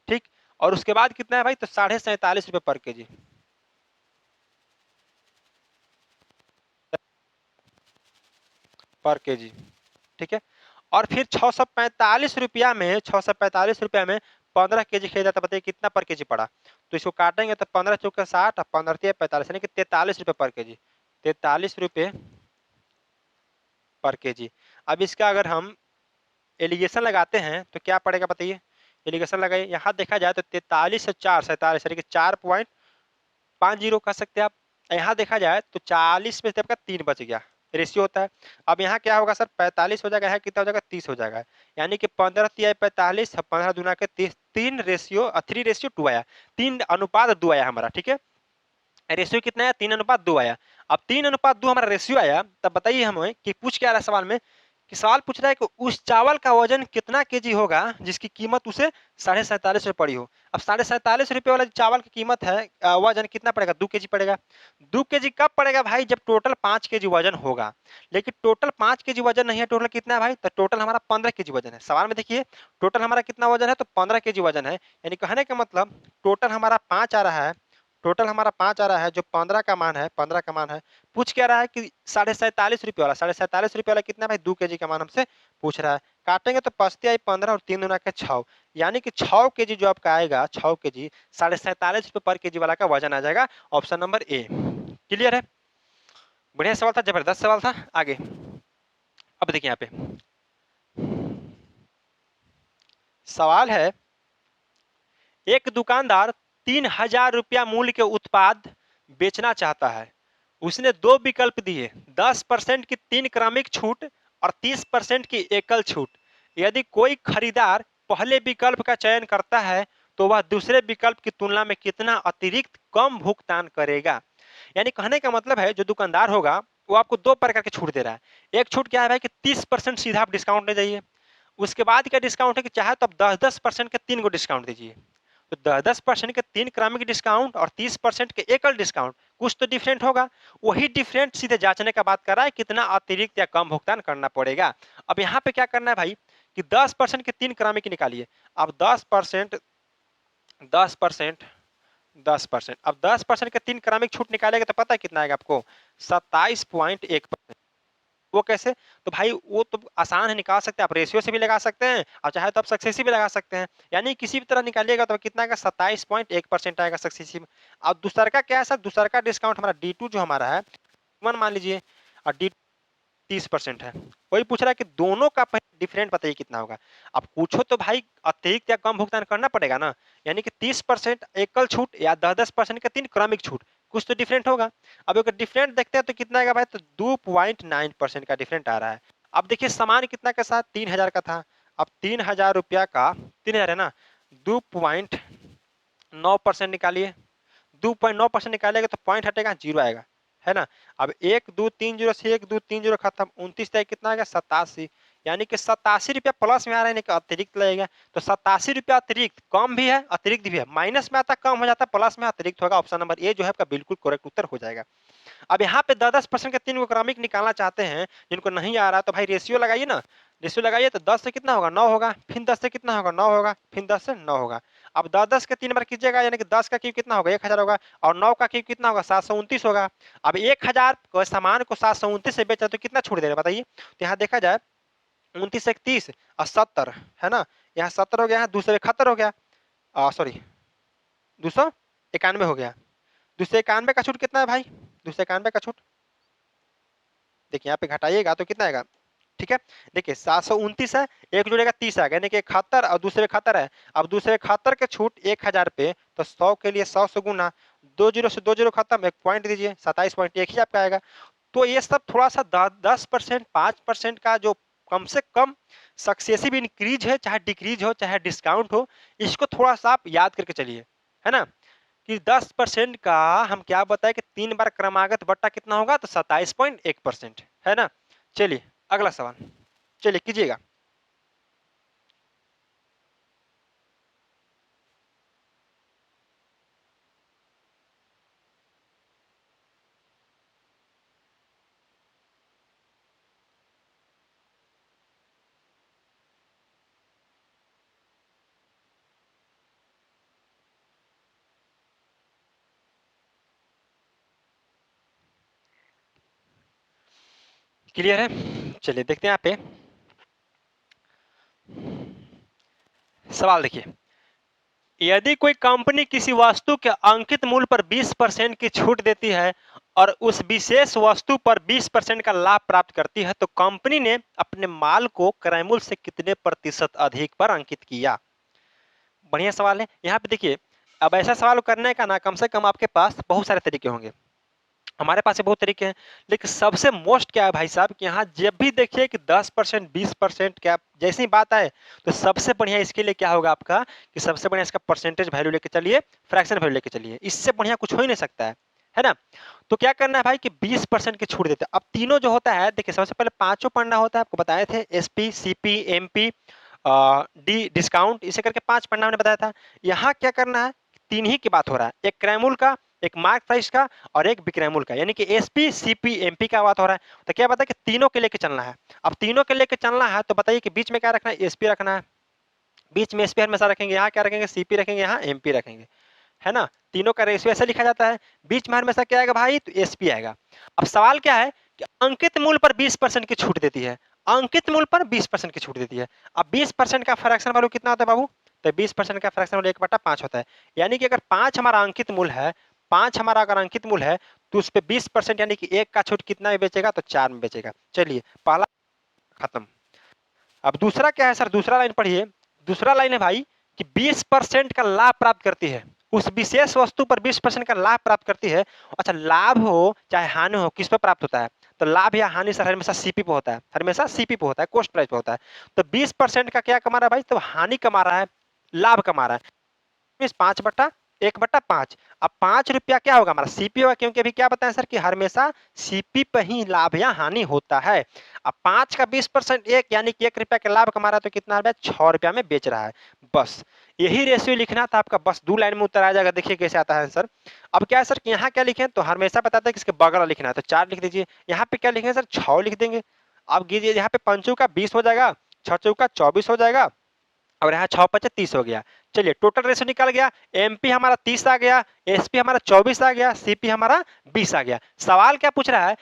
ठीक, और उसके बाद कितना है भाई, तो 47.5 रुपये पर केजी, पर केजी। ठीक है, और फिर 645 रुपया में 645 रुपया में 15 केजी खरीदा तो बताइए कितना पर केजी पड़ा। तो इसको काटेंगे तो 15 चौके 60 और 15 तिया 45 यानी कि 43 रुपये पर केजी, 43 रुपये पर केजी। अब इसका अगर हम एलिगेशन लगाते हैं तो क्या पड़ेगा बताइए, एलिगेशन लगाइए, यहाँ देखा जाए तो 43 से 4 47 यानी कि 4.50 कह सकते हैं आप। यहाँ देखा जाए तो 40 में से आपका 3 बच गया, रेशियो होता है। अब यहाँ क्या होगा सर, 45 हो जाएगा, यहाँ कितना हो जाएगा 30 हो जाएगा, यानी कि 15 तिया 45 15 दूना के 30, 3 रेशियो 3 रेशियो 2 आया, 3 अनुपात 2 आया हमारा। ठीक है, रेशियो कितना आया, 3:2 आया। अब 3:2 हमारा रेशियो आया, तब बताइए हमें कि पूछ क्या रहा है सवाल में, कि सवाल पूछ रहा है कि उस चावल का वजन कितना केजी होगा जिसकी कीमत उसे 47.5 रुपये पड़ी हो। अब 47.5 रुपये वाला चावल की कीमत है, वजन कितना पड़ेगा, 2 केजी पड़ेगा। 2 केजी कब पड़ेगा भाई, जब टोटल 5 केजी वजन होगा। लेकिन टोटल 5 केजी वजन नहीं है, टोटल कितना है भाई, तो टोटल हमारा 15 केजी वजन है। सवाल में देखिए टोटल हमारा कितना वजन है, तो 15 केजी वजन है। यानी कहने का मतलब टोटल हमारा 5 आ रहा है, टोटल हमारा 5 आ रहा है, जो 15 का मान है, 15 का मान है। पूछ क्या रहा है कि 47.5 रुपये वाला, 47.5 रुपये वाला कितना भाई, 2 केजी का मान हमसे पूछ रहा है। काटेंगे तो पचते आई 15 और 3 दूना के 6, यानी कि 6 केजी जो आपका आएगा, 6 केजी 47.5 रुपये पर केजी वाला का वजन आ जाएगा। Option number A. क्लियर है, बढ़िया सवाल था, जबरदस्त सवाल था। आगे अब देखिए यहाँ पे सवाल है, एक दुकानदार 3,000 रुपया मूल्य के उत्पाद बेचना चाहता है। उसने दो विकल्प दिए, 10% की 3 क्रमिक छूट और 30% की एकल छूट। यदि कोई खरीदार पहले विकल्प का चयन करता है तो वह दूसरे विकल्प की तुलना में कितना अतिरिक्त कम भुगतान करेगा। यानी कहने का मतलब है, जो दुकानदार होगा वो आपको दो प्रकार की छूट दे रहा है। एक छूट क्या है भाई कि 30% सीधा आप डिस्काउंट ले जाइए। उसके बाद क्या डिस्काउंट है कि चाहे तो आप 10-10% के 3 को डिस्काउंट दीजिए। तो 10-10% के 3 क्रमिक डिस्काउंट और 30% के एकल डिस्काउंट, कुछ तो डिफरेंट होगा। वही डिफरेंट सीधे जांचने का बात कर रहा है, कितना अतिरिक्त या कम भुगतान करना पड़ेगा। अब यहाँ पे क्या करना है भाई कि 10% के 3 क्रमिक निकालिए। अब 10% 10% 10%, अब 10% के 3 क्रमिक छूट निकालेगा तो पता है कितना आएगा आपको, 27.1%। वो कैसे, तो भाई वो तो आसान है, निकाल सकते हैं आप, रेशियो से भी लगा सकते हैं और चाहे तो आप सक्सेसिव भी लगा सकते हैं। यानी किसी भी तरह निकालिएगा तो कितना आएगा, 27.1% आएगा सक्सेसिव। अब दूसरा का क्या है सर, दूसरा का डिस्काउंट हमारा D2 जो हमारा है, मान लीजिए, और D 30% है। वही पूछ रहा है कि दोनों का डिफरेंट बताइए कितना होगा। अब पूछो तो भाई अतिरिक्त या कम भुगतान करना पड़ेगा ना। यानी कि 30% एकल छूट या 10-10% का 3 क्रमिक छूट, कुछ तो डिफरेंट होगा। अब अगर डिफरेंट देखते हैं तो कितना आएगा भाई, तो 2.9% का डिफरेंट आ रहा है। अब देखिए सामान कितना के साथ, 3,000 का था। अब 3,000 रुपया का, 3,000 है ना, 2.9% निकालिए। 2.9% निकालेगा तो पॉइंट हटेगा, जीरो आएगा, है ना। अब 1,2,3,0 से 1,2,3,0 खत्म, 29 तक कितना आएगा, 87। यानी कि 87 रुपया प्लस में आ रहा है, कि अतिरिक्त लगेगा। तो 87 रुपया अतिरिक्त, कम भी है अतिरिक्त भी है, माइनस में आता कम हो जाता, प्लस में अतिरिक्त होगा। ऑप्शन नंबर ए जो है आपका बिल्कुल करेक्ट उत्तर हो जाएगा। अब यहाँ पे 10-10% के 3 को क्रमिक निकालना चाहते हैं, जिनको नहीं आ रहा तो भाई रेशियो लगाइए ना। रेशियो लगाइए तो 10 से कितना होगा, 9 होगा, फिर 10 से कितना होगा, 9 होगा, फिर 10 से 9 होगा। अब 10-10 के 3 बार कीजिएगा, यानी कि 10 का क्यूब कितना होगा, 1,000 होगा, और 9 का क्यूब कितना होगा, 729 होगा। अब 1,000 को सामान को 729 से बेचा तो कितना छूट दे रहे हैं बताइए। तो यहाँ देखा जाए 29 एक 30 और 70 है ना, यहाँ 70 हो गया, यहाँ 271 हो गया, सॉरी 291 हो गया। 291 का छूट कितना है भाई, 291 का छूट देखिए यहाँ पे घटाइएगा तो कितना आएगा, ठीक है। देखिए 729 है, एक जुड़ेगा 30 आ गया, यानी कि 71 और दूसरे 71 है। अब दूसरे 71 के छूट 1,000 पे, तो 100 के लिए 100 से गुना, 2 जीरो से 2 जीरो खत्म, एक पॉइंट दीजिए, 27.1 ही आपका आएगा। तो ये सब थोड़ा सा 10%, 5% का जो कम से कम सक्सेसिव इंक्रीज है, चाहे डिक्रीज हो चाहे डिस्काउंट हो, इसको थोड़ा सा आप याद करके चलिए, है ना। कि 10% का हम क्या बताए कि 3 बार क्रमागत बट्टा कितना होगा, तो 27.1%, है ना। चलिए अगला सवाल, चलिए कीजिएगा। क्लियर है, चलिए देखते हैं यहाँ पे सवाल। देखिए, यदि कोई कंपनी किसी वस्तु के अंकित मूल्य पर 20% की छूट देती है और उस विशेष वस्तु पर 20% का लाभ प्राप्त करती है, तो कंपनी ने अपने माल को क्रय मूल्य से कितने प्रतिशत अधिक पर अंकित किया। बढ़िया सवाल है। यहाँ पे देखिए, अब ऐसा सवाल करने का ना कम से कम आपके पास बहुत सारे तरीके होंगे, हमारे पास बहुत तरीके हैं, लेकिन सबसे मोस्ट क्या है भाई साहब कि यहाँ जब भी देखिए कि 10% 20% क्या जैसी बात आए, तो सबसे बढ़िया इसके लिए क्या होगा आपका कि सबसे बढ़िया इसका परसेंटेज वैल्यू लेके चलिए, फ्रैक्शन वैल्यू लेके चलिए, इससे बढ़िया कुछ हो ही नहीं सकता है। है ना। तो क्या करना है भाई कि 20% की छूट देते हैं। अब तीनों जो होता है देखिए, सबसे पहले पांचों पढ़ना होता है, आपको बताए थे SP, CP, MP, D discount, इसे करके 5 पढ़ना हमने बताया था। यहाँ क्या करना है, तीन ही की बात हो रहा है, एक क्रैमुल का, एक मार्क प्राइस का और एक विक्रैमुल का, यानी कि एसपी, सीपी, एमपी का बात हो रहा है। तो क्या बताया कि तीनों के लेके चलना है। अब तीनों के लेके चलना है तो बताइए कि बीच में क्या रखना है, एसपी रखना है, बीच में एसपी हमेशा रखेंगे, यहाँ क्या रखेंगे, सीपी रखेंगे, यहाँ एमपी रखेंगे, है ना। तीनों का रेशियो ऐसे लिखा जाता है, बीच में हमेशा क्या आएगा भाई, तो एसपी आएगा। अब सवाल क्या है कि अंकित मूल्य पर 20% की छूट देती है, अंकित मूल्य पर 20% की छूट देती है। अब 20% का फ्रैक्शन वैल्यू कितना होता है बाबू, तो 20% का फ्रैक्शन वैल्यू 1/5 होता है। यानी कि अगर 5 हमारा अंकित मूल्य है, 5 हमारा अगर अंकित मूल्य है तो उस पर 20% यानी कि 1 का छूट कितना में बेचेगा, तो 4 में बेचेगा। चलिए पहला खत्म। अब दूसरा क्या है सर, दूसरा लाइन पढ़िए। दूसरा लाइन है भाई कि 20% का लाभ प्राप्त करती है, उस विशेष वस्तु पर 20% का लाभ प्राप्त करती है। अच्छा, लाभ हो चाहे हानि हो, किस पर प्राप्त होता है, तो लाभ या हानि सर हमेशा सीपी पे होता है, हमेशा सीपी पे होता है, कॉस्ट प्राइस पे होता है। तो 20% का क्या कमा रहा है भाई, तो हानि कमा रहा है, लाभ कमा रहा है। 5/1/5। अब 5 रुपया क्या होगा हमारा, सीपी होगा, क्योंकि अभी क्या बताएं सर कि हमेशा सीपी पे ही लाभ या हानि होता है। अब 5 का 20% एक, यानी कि 1 रुपया का लाभ कमा रहा है, तो कितना रुपया, 6 रुपया में बेच रहा है। बस यही रेशियो लिखना था आपका, बस 2 लाइन में उत्तर आ जाएगा। देखिए कैसे आता है सर। अब क्या है सर कि यहाँ क्या लिखे, तो हमेशा बताते हैं कि इसके बगल लिखना है, तो 4 लिख दीजिए। यहाँ पे क्या लिखेंगे सर, 6 लिख देंगे। अब कीजिए, यहाँ पे 5 का 20 हो जाएगा, 6 चौका 24 हो जाएगा, और यहाँ 6×5 = 30 हो गया। चलिए टोटल रेशियो निकल गया, एमपी हमारा 30 आ गया, एसपी हमारा 24 आ गया, सीपी हमारा 20 आ गया। सवाल क्या पूछ रहा है,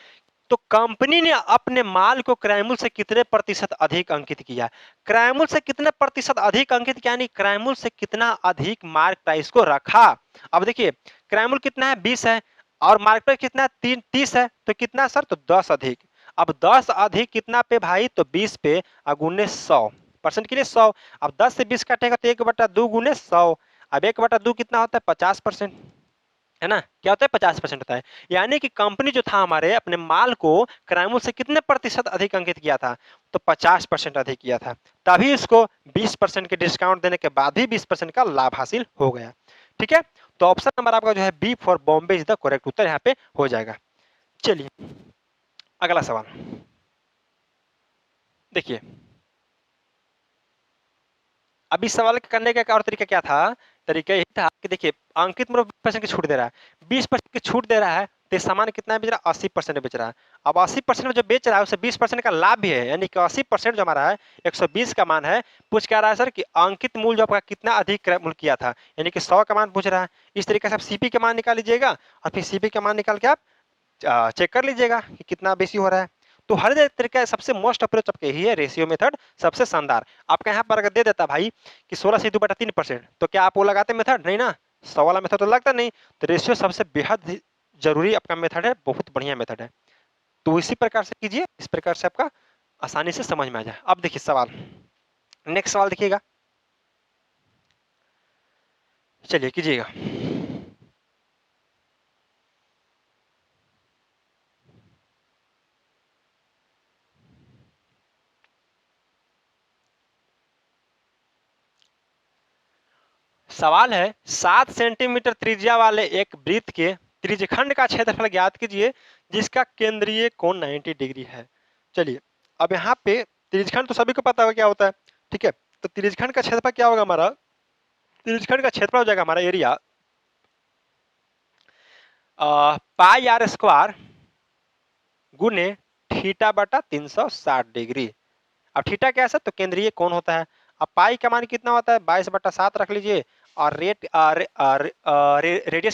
तो कंपनी ने अपने माल को क्रैमुल से कितने प्रतिशत अधिक अंकित किया, क्रैमुल से कितने प्रतिशत अधिक अंकित किया, यानी क्रैमुल से कितना अधिक मार्क प्राइस को रखा। अब देखिए क्रैमुल कितना है, 20 है, और मार्क प्राइस कितना है, 30 है, तो कितना सर, तो 10 अधिक। अब 10 अधिक कितना पे भाई, तो 20 पे, गुने 100% के लिए 100। अब 10 से 20 काटेगा तो 1/2 गुने 100। अब 1/2 कितना होता है, 50%, है ना। क्या होता है, 50% होता है। यानी कि कंपनी जो था हमारे अपने माल को क्रैमुल से कितने प्रतिशत अधिक अंकित किया था, तो 50% अधिक किया था। तभी इसको 20% के डिस्काउंट देने के बाद ही 20% का लाभ हासिल हो गया। ठीक है, तो ऑप्शन नंबर आपका जो है B for Bombay is the correct उत्तर यहाँ पे हो जाएगा। चलिए अगला सवाल देखिए। अब इस सवाल के करने का एक और तरीका क्या था, तरीका यही था कि देखिए अंकित मूल्य 20% की छूट दे रहा है, 20% की छूट दे रहा है, तो ये सामान कितना बेच रहा है, 80% में बेच रहा है। अब 80% में जो बेच रहा है उसे 20% का लाभ भी है, यानी कि 80% जो हमारा है 120 का मान है। पूछ क्या रहा है सर कि अंकित मूल्य जो आपका कितना अधिक मूल्य किया था, यानी कि 100 का मान पूछ रहा है। इस तरीके से आप सीपी का मान निकाल लीजिएगा, और फिर सीपी का मान निकाल के आप चेक कर लीजिएगा कि कितना बेसी हो रहा है। तो हर एक तरीका सबसे मोस्ट अप्रोच आपके यही है, रेशियो मेथड सबसे शानदार। आपका यहाँ पर अगर दे देता भाई कि 16 से 2/3%, तो क्या आप वो लगाते मेथड, नहीं ना, 100 वाला मेथड तो लगता नहीं। तो रेशियो सबसे बेहद जरूरी आपका मेथड है, बहुत बढ़िया मेथड है। तो इसी प्रकार से कीजिए, इस प्रकार से आपका आसानी से समझ में आ जाए। अब देखिए सवाल, नेक्स्ट सवाल देखिएगा, चलिए कीजिएगा। सवाल है 7 सेंटीमीटर त्रिज्या वाले एक वृत्त के त्रिज्यखंड का क्षेत्रफल ज्ञात कीजिए जिसका केंद्रीय कोण 90 डिग्री है। चलिए अब यहाँ पे त्रिज्यखंड तो सभी को पता होगा क्या होता है, ठीक है। तो त्रिज्यखंड का क्षेत्रफल क्या होगा हमारा, त्रिज्यखंड का क्षेत्रफल हो जाएगा हमारा एरिया पाई आर स्क्वायर गुने θ/360 डिग्री। अब थीटा क्या है सर, तो केंद्रीय कोण होता है। अब पाई का मान कितना होता है, 22/7 रख लीजिए, और रेडियस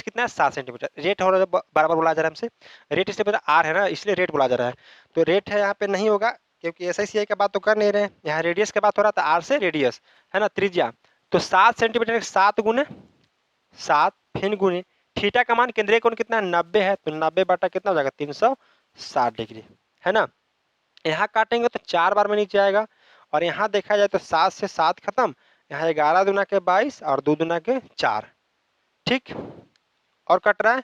कितना है, 7 सेंटीमीटर। रेट हो रहा है, बार बार बोला जा रहा है हमसे, रेट इसलिए पता आर है ना, इसलिए रेट बोला जा रहा है। तो रेट है यहाँ पे नहीं होगा, क्योंकि SICI का बात तो कर नहीं रहे, यहाँ रेडियस की बात हो रहा था, आर से रेडियस, है ना, त्रिज्या। तो 7 सेंटीमीटर, 7 गुने 7, फिर गुने थीटा का मान केंद्रीय कोण कितना है, 90 है, तो 90 कितना हो जाएगा, 360 डिग्री, है ना। यहाँ काटेंगे तो 4 बार में नीचे आएगा, और यहाँ देखा जाए तो 7 से 7 खत्म, यहाँ 11 दूना के 22 और 2 दूना के 4, ठीक। और कट रहा है,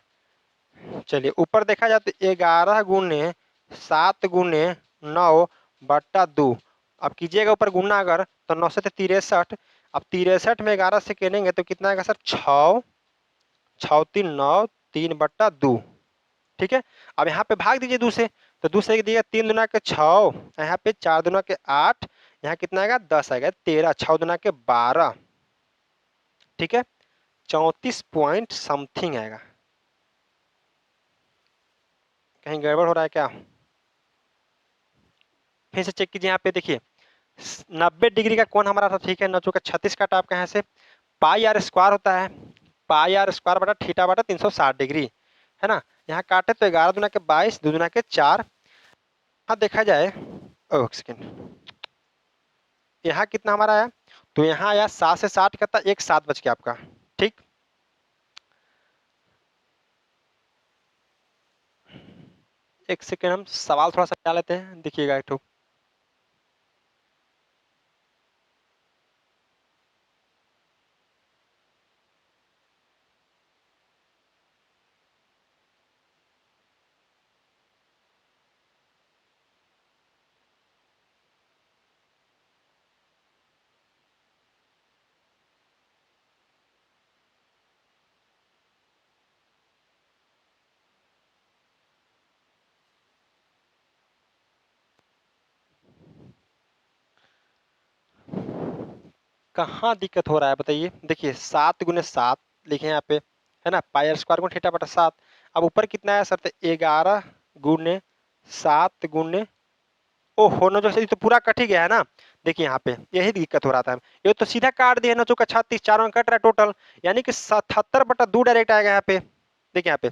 चलिए ऊपर देखा जाए तो 11 गुने 7 गुने 9/2। अब कीजिएगा ऊपर गुना, अगर तो 9 से 63। अब 63 में 11 से करेंगे तो कितना आएगा सर, 6 6 3 9, 3/2, ठीक है। अब यहाँ पे भाग दीजिए 2 से, तो 2 से दिएगा 3 दूना के 6, यहाँ पे 4 दूना के 8, यहाँ कितना आएगा 10 आएगा, 13, 6 दूना के 12, ठीक है, 34 पॉइंट समथिंग आएगा। कहीं गड़बड़ हो रहा है क्या? फिर से चेक कीजिए, यहाँ पे देखिए 90 डिग्री का कोण हमारा था, ठीक है, 9 चौका 36 काटा आपका यहाँ से, पाई आर स्क्वायर होता है, पाई आर स्क्वायर बटा थीटा बटा 360 डिग्री, है ना। यहाँ काटे तो 11 दूना के 22, 2 दूना के 4, हाँ देखा जाए, एक सेकेंड, यहाँ कितना हमारा आया, तो यहाँ आया 7 से 60 करता, एक 7 बच गया आपका, ठीक। एक सेकेंड, हम सवाल थोड़ा सा डाल लेते हैं, देखिएगा एक ठो। कहाँ दिक्कत हो रहा है बताइए। देखिए 7 गुने 7 लिखे यहाँ पे, है ना, पाई आर स्क्वायर गुणे थीटा बटा 7। अब ऊपर कितना है सर, तो 11 गुने 7 गुने, ओहो नो, जो ये तो पूरा कट ही गया है ना। देखिए यहाँ पे यही दिक्कत हो रहा था, ये तो सीधा काट दिया, 9 चौका 36, 4 में कट रहा है टोटल, यानी कि 77/2 डायरेक्ट आएगा यहाँ पे। देखिए यहाँ पे,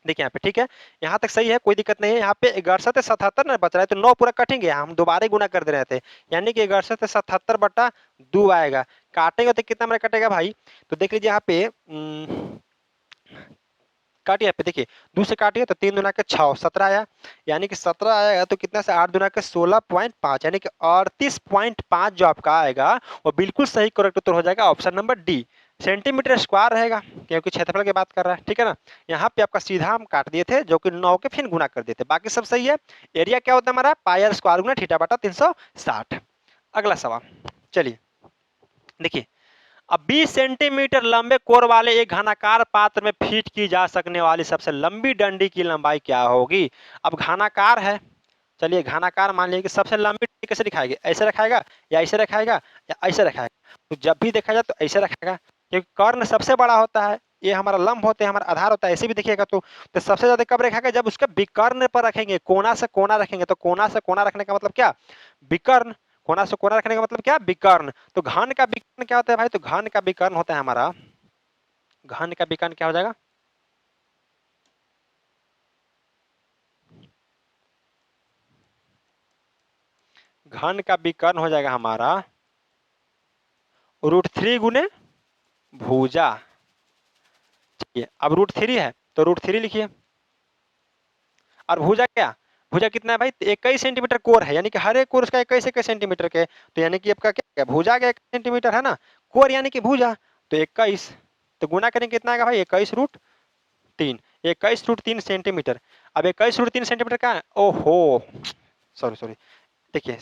देखिए यहाँ पे, ठीक है, यहाँ तक सही है, कोई दिक्कत नहीं है। यहाँ पे 61 77 ना बच रहा है, तो 9 पूरा कटेंगे, हम दोबारा गुना कर दे रहे थे, यानी कि 61 77/2 आएगा। काटेंगे तो कितना मेरा कटेगा भाई, तो देख लीजिए यहाँ पे काटिए, यहाँ पे देखिए 2 से काटिए तो 3 दूना के 6, 17 आया, यानी कि 17 आएगा तो कितना से 8 दूना के 16.5, यानी कि 38.5 जो आपका आएगा वो बिल्कुल सही करेक्ट उत्तर हो जाएगा, option number D. Centimetre square रहेगा, क्योंकि क्षेत्रफल की बात कर रहा है, ठीक है ना। यहाँ पे आपका सीधा हम काट दिए थे, जो कि 9 के फिर गुना कर देते, बाकी सब सही है। एरिया क्या होता है हमारा, पाई आर स्क्वायर गुना थीटा बटा 360। अगला सवाल, चलिए देखिए, अब 20 सेंटीमीटर लंबे कोर वाले एक घनाकार पात्र में फिट की जा सकने वाली सबसे लंबी डंडी की लंबाई क्या होगी। अब घनाकार है, चलिए घनाकार मान लीजिए कि सबसे लंबी डंडी कैसे दिखाएगी, ऐसे रखाएगा या ऐसे रखाएगा या ऐसे रखाएगा, तो जब भी देखा जाए तो ऐसे रखाएगा, क्योंकि कर्ण सबसे बड़ा होता है, ये हमारा लंब होते हैं, हमारा आधार होता है, ऐसे भी देखिएगा तो सबसे ज्यादा कब रखेगा, जब उसके विकर्ण पर रखेंगे, कोना से कोना रखेंगे, तो कोना से कोना रखने का मतलब क्या, विकर्ण, कोना से कोना रखने का मतलब क्या, विकर्ण। तो घन का विकर्ण क्या होता है भाई, तो घन का विकर्ण होता है हमारा, घन का विकर्ण क्या हो जाएगा, घन का विकर्ण हो जाएगा हमारा √3 गुने भुजा। चलिए अब √3 है तो √3 लिखिए, और भुजा क्या, भुजा कितना है भाई, 21 सेंटीमीटर कोर है, यानी कि हर एक कोर उसका 21 सेंटीमीटर के, तो यानी कि आपका क्या भुजा का 21 सेंटीमीटर है ना, कोर यानी कि भुजा, तो 21, तो गुना करेंगे कितना आएगा भाई, 21√3, 21√3 सेंटीमीटर। अब 21√3 सेंटीमीटर का है, ओहो सॉरी सॉरी, देखिए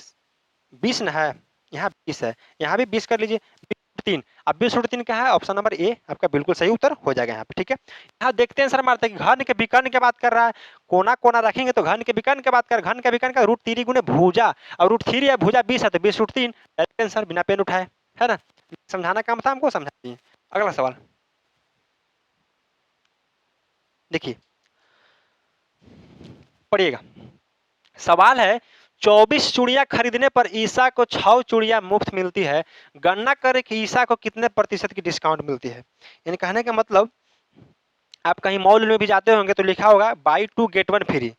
20 ना है, यहाँ 20 है, यहाँ भी 20 कर लीजिए, 20√3, अब 20√3 क्या है, ऑप्शन नंबर ए आपका बिल्कुल सही उत्तर हो जाएगा यहाँ पे, ठीक है। यहाँ देखते हैं सर मारते हैं कि घन के विकर्ण की बात कर रहा है, कोना कोना रखेंगे तो घन के विकर्ण की बात कर, घन के विकर्ण का √3 गुने भुजा, और √3 या भुजा 20 है तो 20√3, डायरेक्ट आंसर बिना पेन उठाए, है ना, समझाना काम था हमको, समझा दिए। अगला सवाल देखिए, पढ़िएगा, सवाल है 24 चूड़ियां खरीदने पर ईसा को 6 चूड़ियां मुफ्त मिलती है, गणना करें कि ईसा को कितने प्रतिशत की डिस्काउंट मिलती है। यानी कहने का मतलब, आप कहीं मॉल में भी जाते होंगे तो लिखा होगा बाई 2 गेट 1 फ्री,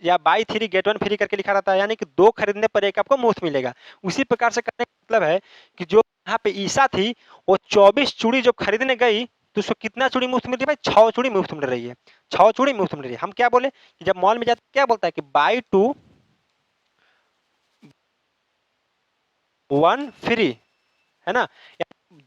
या बाई 3 गेट 1 फ्री करके लिखा रहता है, यानी कि 2 खरीदने पर एक आपको मुफ्त मिलेगा। उसी प्रकार से कहने का मतलब है कि जो यहाँ पे ईसा थी, वो 24 चूड़ी जो खरीदने गई, तो उसको कितना चूड़ी मुफ्त मिल रही है भाई, 6 चूड़ी मुफ्त मिल रही है, 6 चूड़ी मुफ्त मिल रही है। हम क्या बोले कि जब मॉल में जाते क्या बोलता है कि बाई 2 1 फ्री, है ना,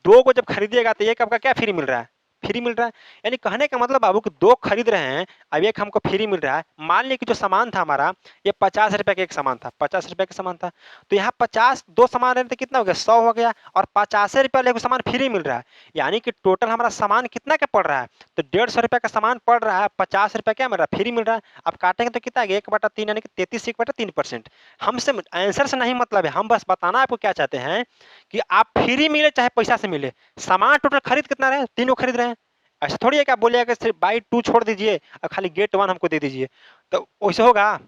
2 को जब खरीदिएगा तो एक आपका क्या फ्री मिल रहा है, फ्री मिल रहा है। यानी कहने का मतलब बाबू कि दो खरीद रहे हैं, अब एक हमको फ्री मिल रहा है। मान लिया कि जो सामान था हमारा ये 50 रुपए का एक सामान था, 50 रुपए का सामान था, तो यहाँ 50 दो सामान रहे तो कितना हो गया, 100 हो गया, और 50 रुपये वाले को सामान फ्री मिल रहा है। यानी कि टोटल हमारा सामान कितना का पड़ रहा है, तो 150 रुपए का सामान पड़ रहा है, 50 रुपए क्या मिल रहा है, फ्री मिल रहा है। अब काटेंगे तो कितना आ गया, 1/3 यानी कि 33/3%। हमसे आंसर से नहीं मतलब है, हम बस बताना आपको क्या चाहते हैं कि आप फ्री मिले चाहे पैसा से मिले, सामान टोटल खरीद कितना रहे, तीनों खरीद रहे हैं। ऐसा थोड़ी है कि आप बोलिएगा सिर्फ बाई 2 छोड़ दीजिए और खाली गेट 1 हमको दे दीजिए, तो वैसे होगा,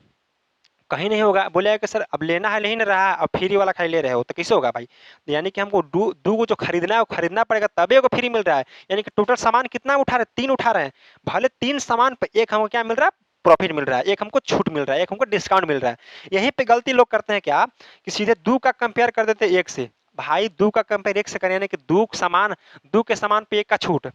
कहीं नहीं होगा। बोलेगा कि सर अब लेना है ले ही नहीं रहा है, अब फ्री वाला खाली ले रहे हो, तो कैसे होगा भाई। यानी कि हमको दो को जो खरीदना है वो खरीदना पड़ेगा तभी को फ्री मिल रहा है। यानी कि टोटल सामान कितना उठा रहे, 3 उठा रहे हैं, भले 3 सामान पे एक हमको क्या मिल रहा है, प्रॉफिट मिल रहा है, एक हमको छूट मिल रहा है, एक हमको डिस्काउंट मिल रहा है। यहीं पे गलती लोग करते हैं क्या, कि सीधे दो का कंपेयर कर देते हैं एक से। भाई दो का कंपेयर एक से करें, यानी कि दो के सामान पे एक का छूट,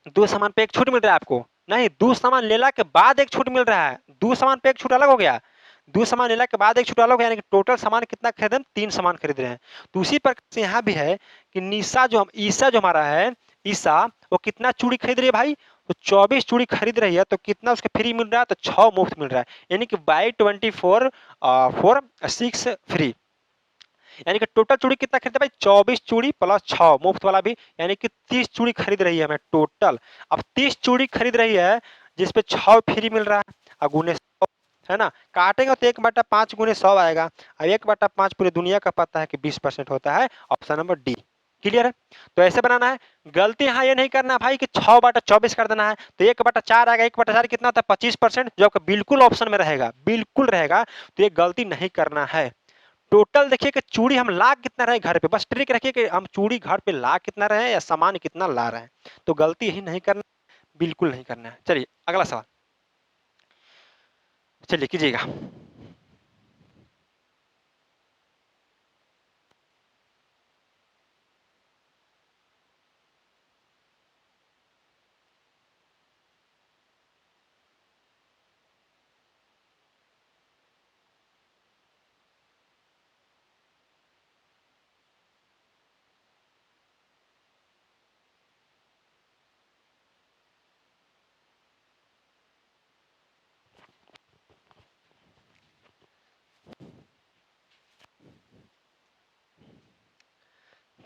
दो सामान पे एक छूट मिल रहा है आपको, नहीं दो सामान लेला के बाद एक छूट मिल रहा है, दो सामान पे एक छूट अलग हो गया, दो सामान लेला के बाद एक छूट अलग हो गया, यानी कि टोटल सामान कितना खरीदे हम, 3 सामान खरीद रहे हैं। तो उसी प्रकार से यहाँ भी है कि ईसा जो हमारा है, ईसा वो कितना चूड़ी खरीद रही है भाई, तो 24 चूड़ी खरीद रही है, तो कितना उसके फ्री मिल रहा है, तो 6 मुफ्त मिल रहा है। यानी कि बाई 24 4 6 फ्री, यानी कि टोटल चूड़ी कितना खरीदा भाई, 24 चूड़ी प्लस 6 मुफ्त वाला भी, यानी कि 30 चूड़ी खरीद रही है हमें टोटल। अब 30 चूड़ी खरीद रही है जिसपे 6 फ्री मिल रहा है, और गुने 100, है ना, काटेंगे तो 1/5 गुने 100 आएगा। अब 1/5 पूरी दुनिया का पता है कि 20% होता है, ऑप्शन नंबर डी। क्लियर है, तो ऐसे बनाना है। गलती यहाँ ये नहीं करना भाई कि 6/24 कर देना है, तो 1/4 आएगा, 1/4 कितना होता है, 25%, जो आपका बिल्कुल ऑप्शन में रहेगा, बिल्कुल रहेगा, तो ये गलती नहीं करना है। टोटल देखिए कि चूड़ी हम ला कितना रहे घर पे, बस ट्रिक रखिए कि हम चूड़ी घर पे ला कितना रहे या सामान कितना ला रहे हैं, तो गलती यही नहीं करना, बिल्कुल नहीं करना है। चलिए अगला सवाल, चलिए कीजिएगा।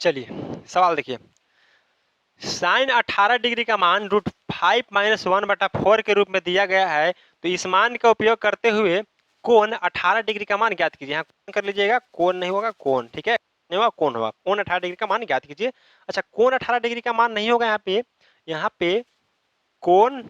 चलिए सवाल देखिए, साइन 18 डिग्री का मान √5 - 1/4 के रूप में दिया गया है, तो इस मान का उपयोग करते हुए कोण 18 डिग्री का मान ज्ञात कीजिए। यहाँ कोण कर लीजिएगा, कोण नहीं होगा कोण, ठीक है, नहीं होगा कोण होगा, कोण 18 डिग्री का मान ज्ञात कीजिए। अच्छा कोण 18 डिग्री का मान नहीं होगा, यहाँ पे कोण,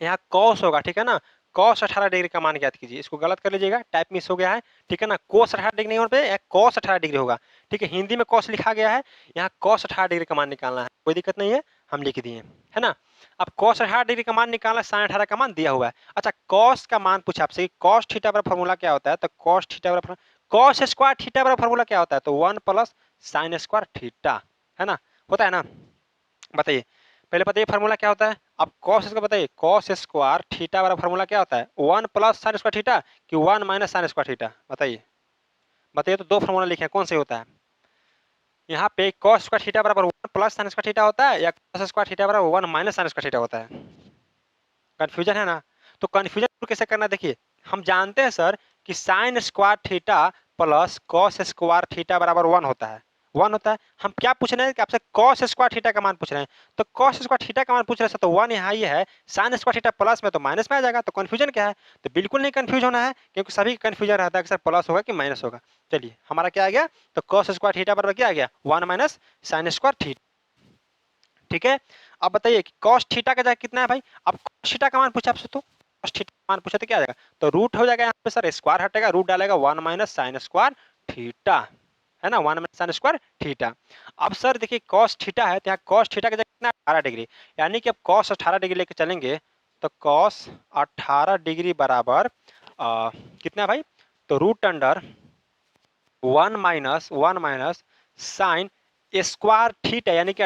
यहाँ कॉस होगा, ठीक है ना, कॉस 18 डिग्री का मान ज्ञात कीजिए। इसको गलत कर लीजिएगा, टाइप मिस हो गया है, ठीक है ना, कोस 18 डिग्री नहीं होने पे कॉस 18 डिग्री होगा, ठीक है, हिंदी में कॉस लिखा गया है, यहाँ कॉस 18 डिग्री का मान निकालना है, कोई दिक्कत नहीं है, हम लिख दिए, है ना। अब कॉस 18 डिग्री का मान निकालना, साइन 18 का मान दिया हुआ है। अच्छा कॉस का मान पूछा आपसे, कॉस थीटा बराबर फॉर्मूला क्या होता है, तो कॉस थीटा बराबर, कॉस स्क्वायर थीटा बराबर फॉर्मूला क्या होता है, तो 1 + साइन स्क्वायर थीटा, है ना, होता है ना, बताइए पहले बताइए फार्मूला क्या होता है। आप कॉस इसको बताइए, कॉस स्क्वायर थीटा वाला फार्मूला क्या होता है, 1 + साइन स्क्वायर थीटा कि 1 - साइन स्क्वायर थीटा, बताइए बताइए, तो दो फार्मूला लिखे हैं, कौन से होता है। यहाँ पे कॉस स्क्वायर थीटा बराबर 1 + साइन स्क्वायर थीटा होता है, या कॉस स्क्वायर थीटा बराबर 1 - साइन स्क्वायर थीटा होता है। कंफ्यूजन है ना, तो कंफ्यूजन दूर कैसे करना, देखिए हम जानते हैं सर कि sign square theta plus cos square theta बराबर 1 होता है, 1 होता है। हम क्या पूछ रहे हैं कि आपसे कॉस स्क्वायर थीटा का मान पूछ रहे हैं, तो कॉस स्क्वायर थीटा का मान पूछ रहे हैं, तो 1 यहाँ ये है, साइन स्क्वायर थीटा प्लस में तो माइनस में आ जाएगा, तो कंफ्यूजन क्या है, तो बिल्कुल नहीं कंफ्यूज होना है, क्योंकि सभी कंफ्यूजन रहता है कि सर प्लस होगा कि माइनस होगा। चलिए हमारा क्या आ गया, तो कॉस स्क्वायर थीटा बराबर क्या आ गया, 1 - साइन स्क्वायर थीटा, ठीक है। अब बताइए कि कॉस थीटा का जगह कितना है भाई, अब कॉस थीटा का मान पूछा आपसे, तो कॉस थीटा का मान पूछा तो क्या आ जाएगा, तो रूट हो जाएगा यहाँ पे सर, स्क्वायर हटेगा, रूट डालेगा 1 - साइन स्क्वायर थीटा, है ना, 1 - साइन स्क्वायर थीटा। अब सर देखिए कॉस थीटा है, तो यहाँ कॉस थीटा का जगह कितना 18 डिग्री, यानी कि अब कॉस 18 डिग्री लेके चलेंगे, तो कॉस 18 डिग्री बराबर कितना है भाई, तो root under 1 - sine square theta, यानी कि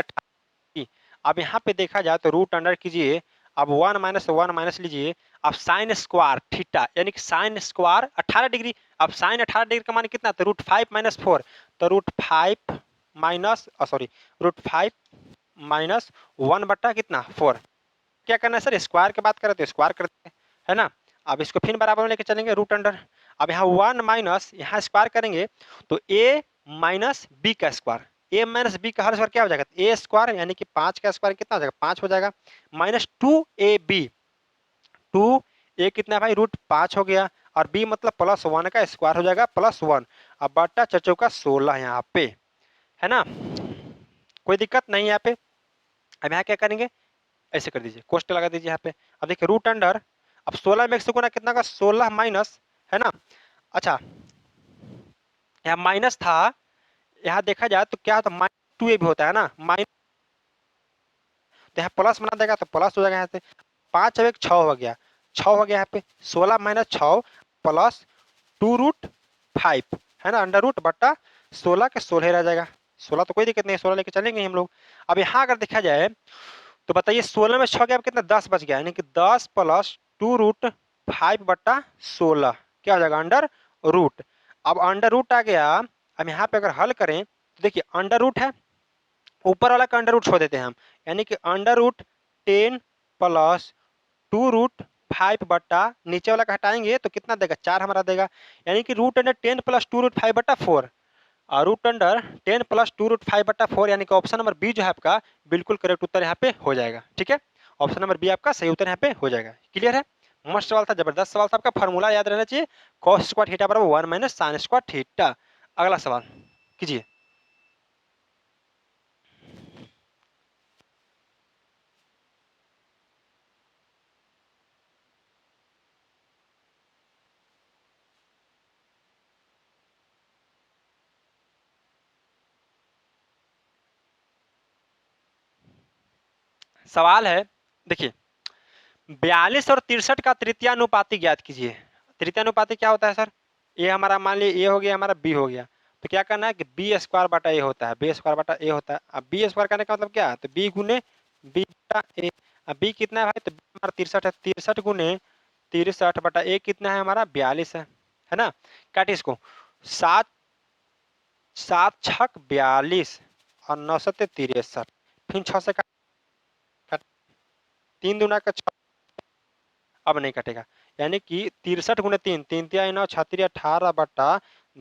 अब यहाँ पे देखा जाए तो रूट अंडर कीजिए, अब 1 - 1 लीजिए, अब साइन स्क्वायर थीटा, यानी कि साइन स्क्वायर 18 डिग्री, अब साइन 18 डिग्री का मान कितना, तो √5 - 4, तो √5 - सॉरी √5 माइनस 1 कितना 4। क्या करना है सर, स्क्वायर की बात करें तो स्क्वायर करते हैं, है ना। अब इसको फिर बराबर में लेके चलेंगे रूट अंडर। अब यहाँ 1 माइनस यहाँ स्क्वायर करेंगे तो a माइनस बी का स्क्वायर, a माइनस बी का हर स्क्वायर क्या हो जाएगा, a स्क्वायर यानी कि 5 का स्क्वायर कितना हो जाएगा 5 हो जाएगा, माइनस 2ab, 2a कितना है भाई √5 हो गया, और b मतलब +1 का स्क्वायर हो जाएगा +1। अब बटा चौका 16 यहाँ पे, है ना, कोई दिक्कत नहीं यहाँ पे। अब यहाँ क्या करेंगे, ऐसे कर दीजिए, कोष्ट लगा दीजिए यहाँ पे। अब देखिए रूट अंडर, अब 16 में 1 से गुना कितना का 16 माइनस, है ना। अच्छा यहाँ माइनस था, यहाँ देखा जाए तो क्या होता है -2a भी होता है ना, माइनस, तो यहाँ प्लस बना देगा तो प्लस हो जाएगा यहाँ से, 5 और 1 6 हो गया, 6 हो गया यहाँ पे, 16 माइनस 6 प्लस 2√5, है ना, अंडर रूट बट्टा 16 के 16 रह जाएगा, 16 तो कोई दिक्कत नहीं, 16 लेके चलेंगे हम लोग। अब यहाँ अगर देखा जाए तो बताइए 16 में 6 गया कितना 10 बच गया, यानी कि 10 प्लस 2√5 बट्टा 16 क्या हो जाएगा अंडर रूट। अब अंडर रूट आ गया, अब यहाँ पे अगर हल करें तो देखिए अंडर रूट है, ऊपर वाला का अंडर रूट छोड़ देते हैं हम, यानी कि अंडर रूट 10 प्लस 2√5 बट्टा नीचे वाला का हटाएंगे तो कितना देगा 4 हमारा देगा, यानी कि रूट अंडर 10 प्लस 2√5 बट्टा 4, और रूट अंडर 10 प्लस 2√5 बट्टा 4, यानी कि ऑप्शन नंबर बी जो है आपका बिल्कुल करेक्ट उत्तर यहाँ पे हो जाएगा। ठीक है, ऑप्शन नंबर बी आपका सही उत्तर यहाँ पे हो जाएगा। क्लियर है, मस्त सवाल था, जबरदस्त सवाल था, आपका फॉर्मूला याद रहना चाहिए, cos स्क्वायर थीटा बराबर 1 माइनस sin स्क्वायर थीटा। अगला सवाल कीजिए। सवाल है देखिए 42 और 63 का तृतीयानुपाती ज्ञात कीजिए। तृतीयानुपाती क्या होता है सर, ये हमारा मान लीजिए ए हो गया, हमारा बी हो गया, तो क्या करना है कि बी स्क्वायर बटा ए होता है, बी स्क्वायर बटा ए होता है। अब बी स्क्वायर करने का मतलब क्या है, तो बी गुने बी बटा ए। अब बी कितना है भाई, तो हमारा 63 है, 63 गुने 63 बटा ए कितना है हमारा 42 है ना। काट इसको, 7 7 छक 42 और 9 सत्ते 63, फिर 6 से काट, 3 दूना का 6, अब नहीं कटेगा, यानी कि 63 गुने 3, 3 तिया 9 छत्तीस 18 बट्टा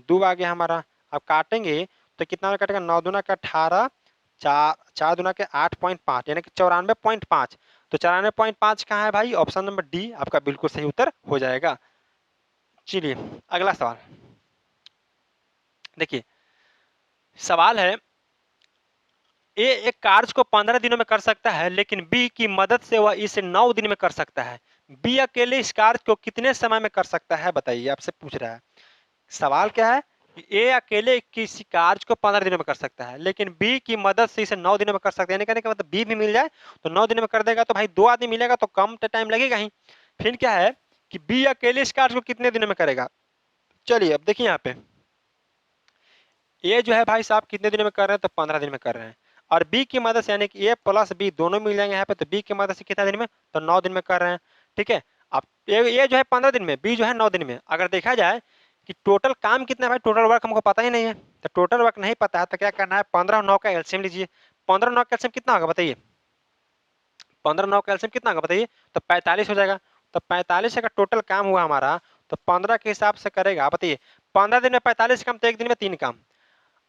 2 आ गया हमारा। अब काटेंगे तो कितना में कटेगा, 9 दूना का 18, 4 दूना के 8.5, यानी कि 94.5। तो 94.5 कहाँ है भाई, ऑप्शन नंबर डी आपका बिल्कुल सही उत्तर हो जाएगा। चलिए अगला सवाल देखिए, सवाल है ए एक कार्य को 15 दिनों में कर सकता है, लेकिन बी की मदद से वह इसे 9 दिन में कर सकता है। बी अकेले इस कार्य को कितने समय में कर सकता है, बताइए, आपसे पूछ रहा है। सवाल क्या है कि ए अकेले किसी कार्य को 15 दिनों में कर सकता है, लेकिन बी की मदद से इसे 9 दिनों में कर सकता है, यानी कहने का मतलब बी भी मिल जाए तो 9 दिनों में कर देगा, तो भाई 2 आदमी मिलेगा तो कम टाइम लगेगा ही। फिर क्या है कि बी अकेले इस कार्य को कितने दिनों में करेगा। चलिए अब देखिए यहाँ पे ए जो है भाई साहब कितने दिनों में कर रहे हैं, तो 15 दिन में कर रहे हैं, और बी की मदद से यानी कि ए प्लस बी दोनों मिल जाएंगे यहाँ पे, तो बी की मदद से कितना दिन में, तो 9 दिन में कर रहे हैं। ठीक है, अब ए जो है 15 दिन में, बी जो है 9 दिन में। अगर देखा जाए कि टोटल काम कितना है भाई, टोटल वर्क हमको पता ही नहीं है, तो टोटल वर्क नहीं पता है तो क्या करना है, 15 और 9 का एलसीएम लीजिए। 15 9 का एलसीएम कितना होगा बताइए, 15 9 का एलसीएम कितना होगा बताइए, तो 45 हो जाएगा। तो 45 का टोटल काम हुआ हमारा, तो 15 के हिसाब से करेगा, बताइए 15 दिन में 45 काम, तो एक दिन में 3 काम।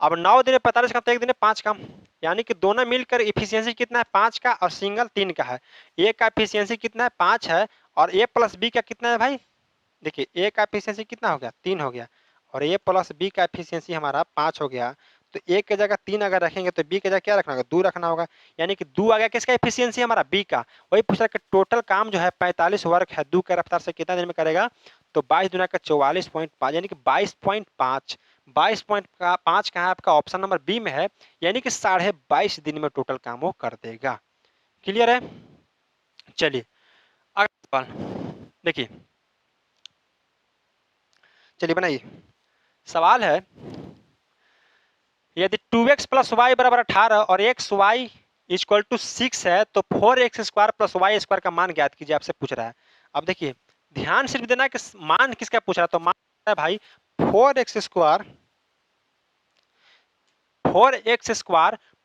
अब 9 दिन में 45 का, तो एक दिन में 5 काम, यानी कि दोनों मिलकर इफिशियंसी कितना है 5 का, और सिंगल 3 का है। ए का इफिशियंसी कितना है 5 है, और ए प्लस बी का कितना है भाई, देखिए ए का एफिशिएंसी कितना हो गया 3 हो गया, और ए प्लस बी का एफिशिएंसी हमारा 5 हो गया। तो ए की जगह 3 अगर रखेंगे तो बी की जगह क्या रखना होगा 2 रखना होगा, यानी कि 2 आ गया किसका एफिशिएंसी हमारा बी का। वही पूछ रहा है कि टोटल काम जो है 45 वर्क है 2 के रफ्तार से कितना दिन में करेगा, तो 22 दुना का 44.5, यानी कि 22.5, 22.5 कहाँ है आपका, ऑप्शन नंबर बी में है, यानी कि 22.5 दिन में टोटल काम वो कर देगा। क्लियर है, चलिए अगला सवाल देखिए, चलिए बनाइए। सवाल है यदि 2x प्लस वाई बराबर 18 और एक्स वाई इक्वल टू 6 है, तो 4x square plus y square का मान ज्ञात कीजिए, आपसे पूछ रहा है। अब देखिए ध्यान सिर्फ देना कि मान किसका पूछ रहा है, तो मान है भाई 4x square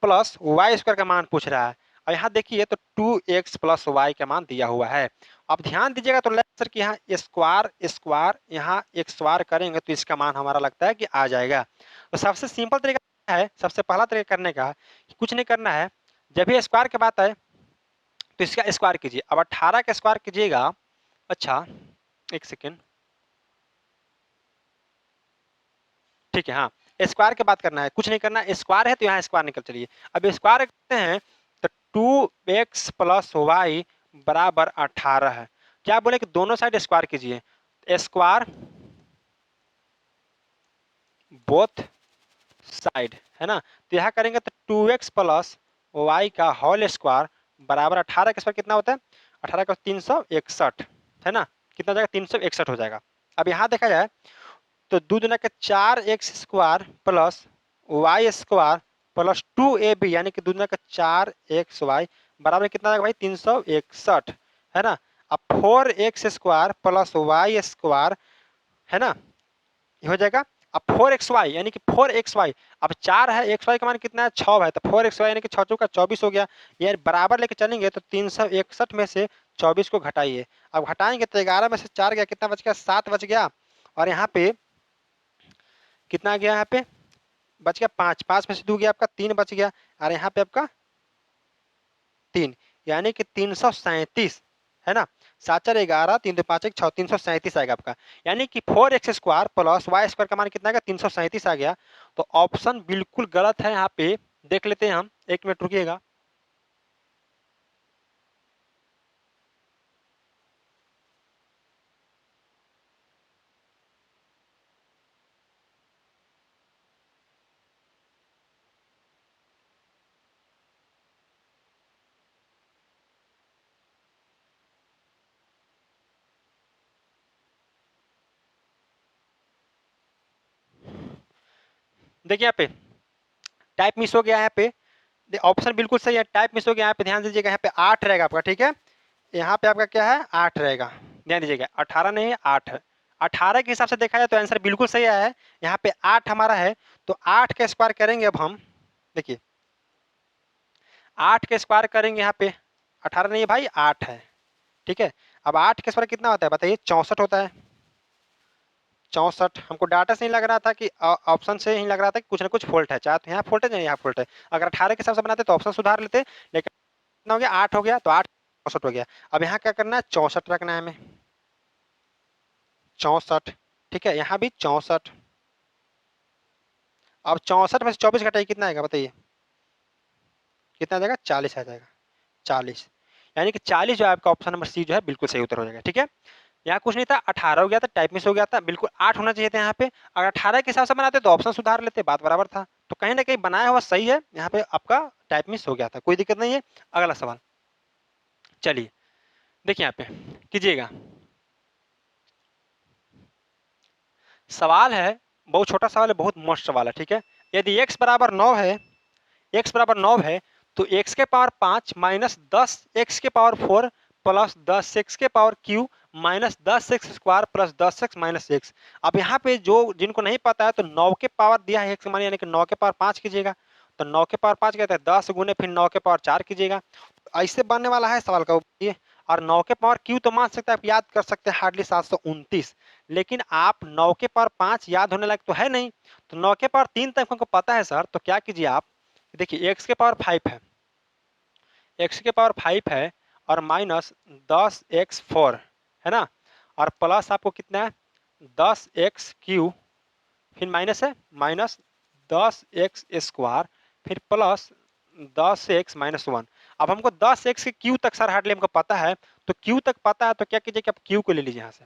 plus y square का मान पूछ रहा है। और यहाँ देखिए तो 2x प्लस वाई का मान दिया हुआ है। अब ध्यान दीजिएगा तो लगता है कि यहाँ स्क्वायर स्क्वायर यहाँ एक स्क्वायर करेंगे तो इसका मान हमारा लगता है कि आ जाएगा। तो सबसे सिंपल तरीका है, सबसे पहला तरीका करने का कुछ नहीं करना है, जब भी स्क्वायर की बात आए तो इसका स्क्वायर कीजिए। अब 18 का स्क्वायर कीजिएगा, अच्छा एक सेकेंड, ठीक है, हाँ स्क्वायर की बात करना है, कुछ नहीं करना, स्क्वायर है तो यहाँ स्क्वायर निकल चलिए। अब स्क्वायर करते हैं तो 2x प्लस वाई बराबर 18 है। क्या बोले कि दोनों साइड स्क्वायर कीजिए, स्क्वायर बोथ साइड, है ना। तो यहाँ करेंगे तो 2x प्लस वाई का होल स्क्वायर बराबर 18 का स्क्वायर कितना होता है, 18 का 361, है ना, कितना हो जाएगा 361 हो जाएगा। अब यहाँ देखा जाए तो दो दुना के 4x square plus y square plus 2ab यानी कि दो दुना का 4xy बराबर कितना आएगा भाई 361, है ना। अब 4x square plus y square, है ना, ये हो जाएगा। अब 4xy यानी कि 4xy, अब 4 है, xy का मान कितना है 6 है, तो 4xy यानी कि 6 चौका 24 हो गया। ये बराबर लेके चलेंगे तो 361 में से 24 को घटाइए। अब घटाएंगे तो 11 में से 4 गया, कितना बच गया 7 बच गया। और यहाँ पे कितना गया, यहाँ पे बच गया 5, 5 में से 2 गया आपका 3 बच गया, और यहाँ पे आपका 3 यानी कि 337, है ना। 7 4 11 3 2 5 1 6 337 आएगा आपका। यानी कि 4x square plus y square का मान कितना आएगा 337 आ गया। तो ऑप्शन बिल्कुल गलत है, यहाँ पे देख लेते हैं हम, एक मिनट रुकिएगा। देखिए यहाँ पे टाइप मिस हो गया, यहाँ पे ऑप्शन बिल्कुल सही है, टाइप मिस हो गया। यहाँ पे ध्यान दीजिएगा, यहाँ पे 8 रहेगा आपका, ठीक है। यहाँ पे आपका क्या है 8 रहेगा, ध्यान दीजिएगा 18 नहीं है 8 है। 18 के हिसाब से देखा जाए तो आंसर बिल्कुल सही आया है। यहाँ पे 8 हमारा है, तो 8 का स्क्वायर करेंगे अब हम, देखिए 8 के स्क्वायर करेंगे यहाँ पे, 18 नहीं है भाई 8 है, ठीक है। अब 8 के स्क्वायर कितना होता है बताइए, 64 होता है। 64 हमको डाटा से ही लग रहा था कि ऑप्शन से ही लग रहा था कि कुछ ना कुछ फॉल्ट है, चाहे तो यहाँ फॉल्ट है या यहाँ फॉल्ट है। अगर 18 के हिसाब से बनाते तो ऑप्शन सुधार लेते, लेकिन कितना हो गया 8 हो गया, तो 8 64 हो गया। अब यहाँ क्या करना है 64 रखना है हमें, 64, ठीक है, यहाँ भी 64। अब 64 में से 24 घटाइए कितना आएगा बताइए, कितना आ जाएगा 40 आ जाएगा, 40। यानी कि 40 जो है आपका ऑप्शन नंबर सी जो है बिल्कुल सही उत्तर हो जाएगा, ठीक है। यहाँ कुछ नहीं था, 18 हो गया था, टाइप मिस हो गया था, बिल्कुल 8 होना चाहिए था यहाँ पे। अगर 18 के हिसाब से बनाते तो ऑप्शन सुधार लेते, बात बराबर था। तो कहीं ना कहीं बनाया हुआ सही है, यहाँ पे आपका टाइप मिस हो गया था, कोई दिक्कत नहीं है। अगला सवाल चलिए देखिए, यहाँ पे कीजिएगा। सवाल है बहुत छोटा सवाल है, बहुत मस्त सवाल है, ठीक है। यदि x बराबर 9 है, x बराबर 9 है तो x के पावर 5 माइनस 10 x के पावर 4 प्लस 10 x के power Q minus 10 x square plus 10 x minus x. अब यहाँ पे जो जिनको नहीं पता है तो 9 के पावर दिया है x माने, यानी कि 9 के पावर 5 कीजिएगा। तो 9 के पावर 5 कहते हैं 10 गुने फिर 9 के पावर 4 कीजिएगा। ऐसे बनने वाला है सवाल का ये। और 9 के पावर क्यू तो मान सकते हैं आप, याद कर सकते हैं हार्डली 729, लेकिन आप 9 के पावर 5 याद होने लायक तो है नहीं। तो 9 के पावर 3 तक हमको पता है सर, तो क्या कीजिए आप, देखिए x के पावर 5 है, x के पावर 5 है और माइनस 10x4, है ना, और प्लस आपको कितना है 10x3, फिर माइनस है माइनस 10x स्क्वायर, फिर प्लस 10x-1। अब हमको 10x के क्यू तक सर हार्डली हमको पता है, तो क्यू तक पता है तो क्या कीजिए कि आप क्यू को ले लीजिए यहाँ से,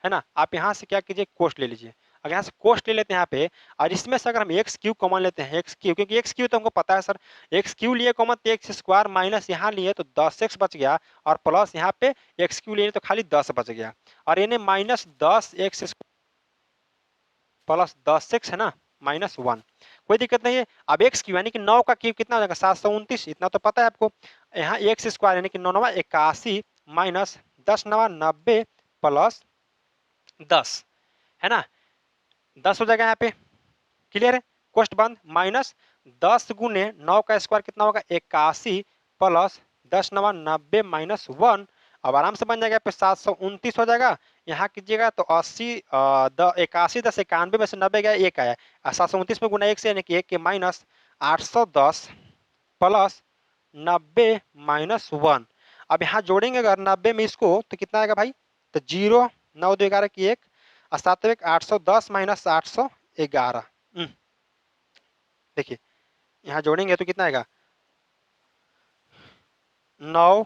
है ना। आप यहाँ से क्या कीजिए कोस्ट ले लीजिए। अगर यहाँ से कोस्ट ले लेते हैं यहाँ पे, और इसमें से अगर हम एक्स क्यू कॉमन लेते हैं, एक्स क्यू, क्योंकि एक्स क्यू तो हमको पता है सर, एक्स क्यू लिए कॉमन तो एक्स स्क्वायर माइनस यहाँ लिए तो 10x बच गया, और प्लस यहाँ पे एक्स क्यू लिए तो खाली 10 बच गया, और इन्हें माइनस 10x प्लस 10x, है ना, -1, कोई दिक्कत नहीं है। अब एक्स क्यू यानी कि 9 का क्यूब कितना हो जाएगा 729, इतना तो पता है आपको। यहाँ एक्स स्क्वायर यानी कि 9 9 81 माइनस 10 9 90 प्लस 10, है ना, 10 हो जाएगा यहाँ पे, क्लियर है। कोष्ट बंद माइनस 10 गुने 9 का स्क्वायर कितना होगा 81 प्लस 10 नवा 90 माइनस 1। अब आराम से बन जाएगा पे 729 हो जाएगा। यहाँ कीजिएगा तो 81 10 91 में से 90 गया 1 आया, 729 में गुना 1 से यानी कि 1 के माइनस 810 प्लस 90 माइनस 1। अब यहाँ जोड़ेंगे अगर 90 में इसको तो कितना आएगा भाई, तो 0 9 2 11 की 1 और 7 810 माइनस 811। देखिए यहाँ जोड़ेंगे तो कितना आएगा 9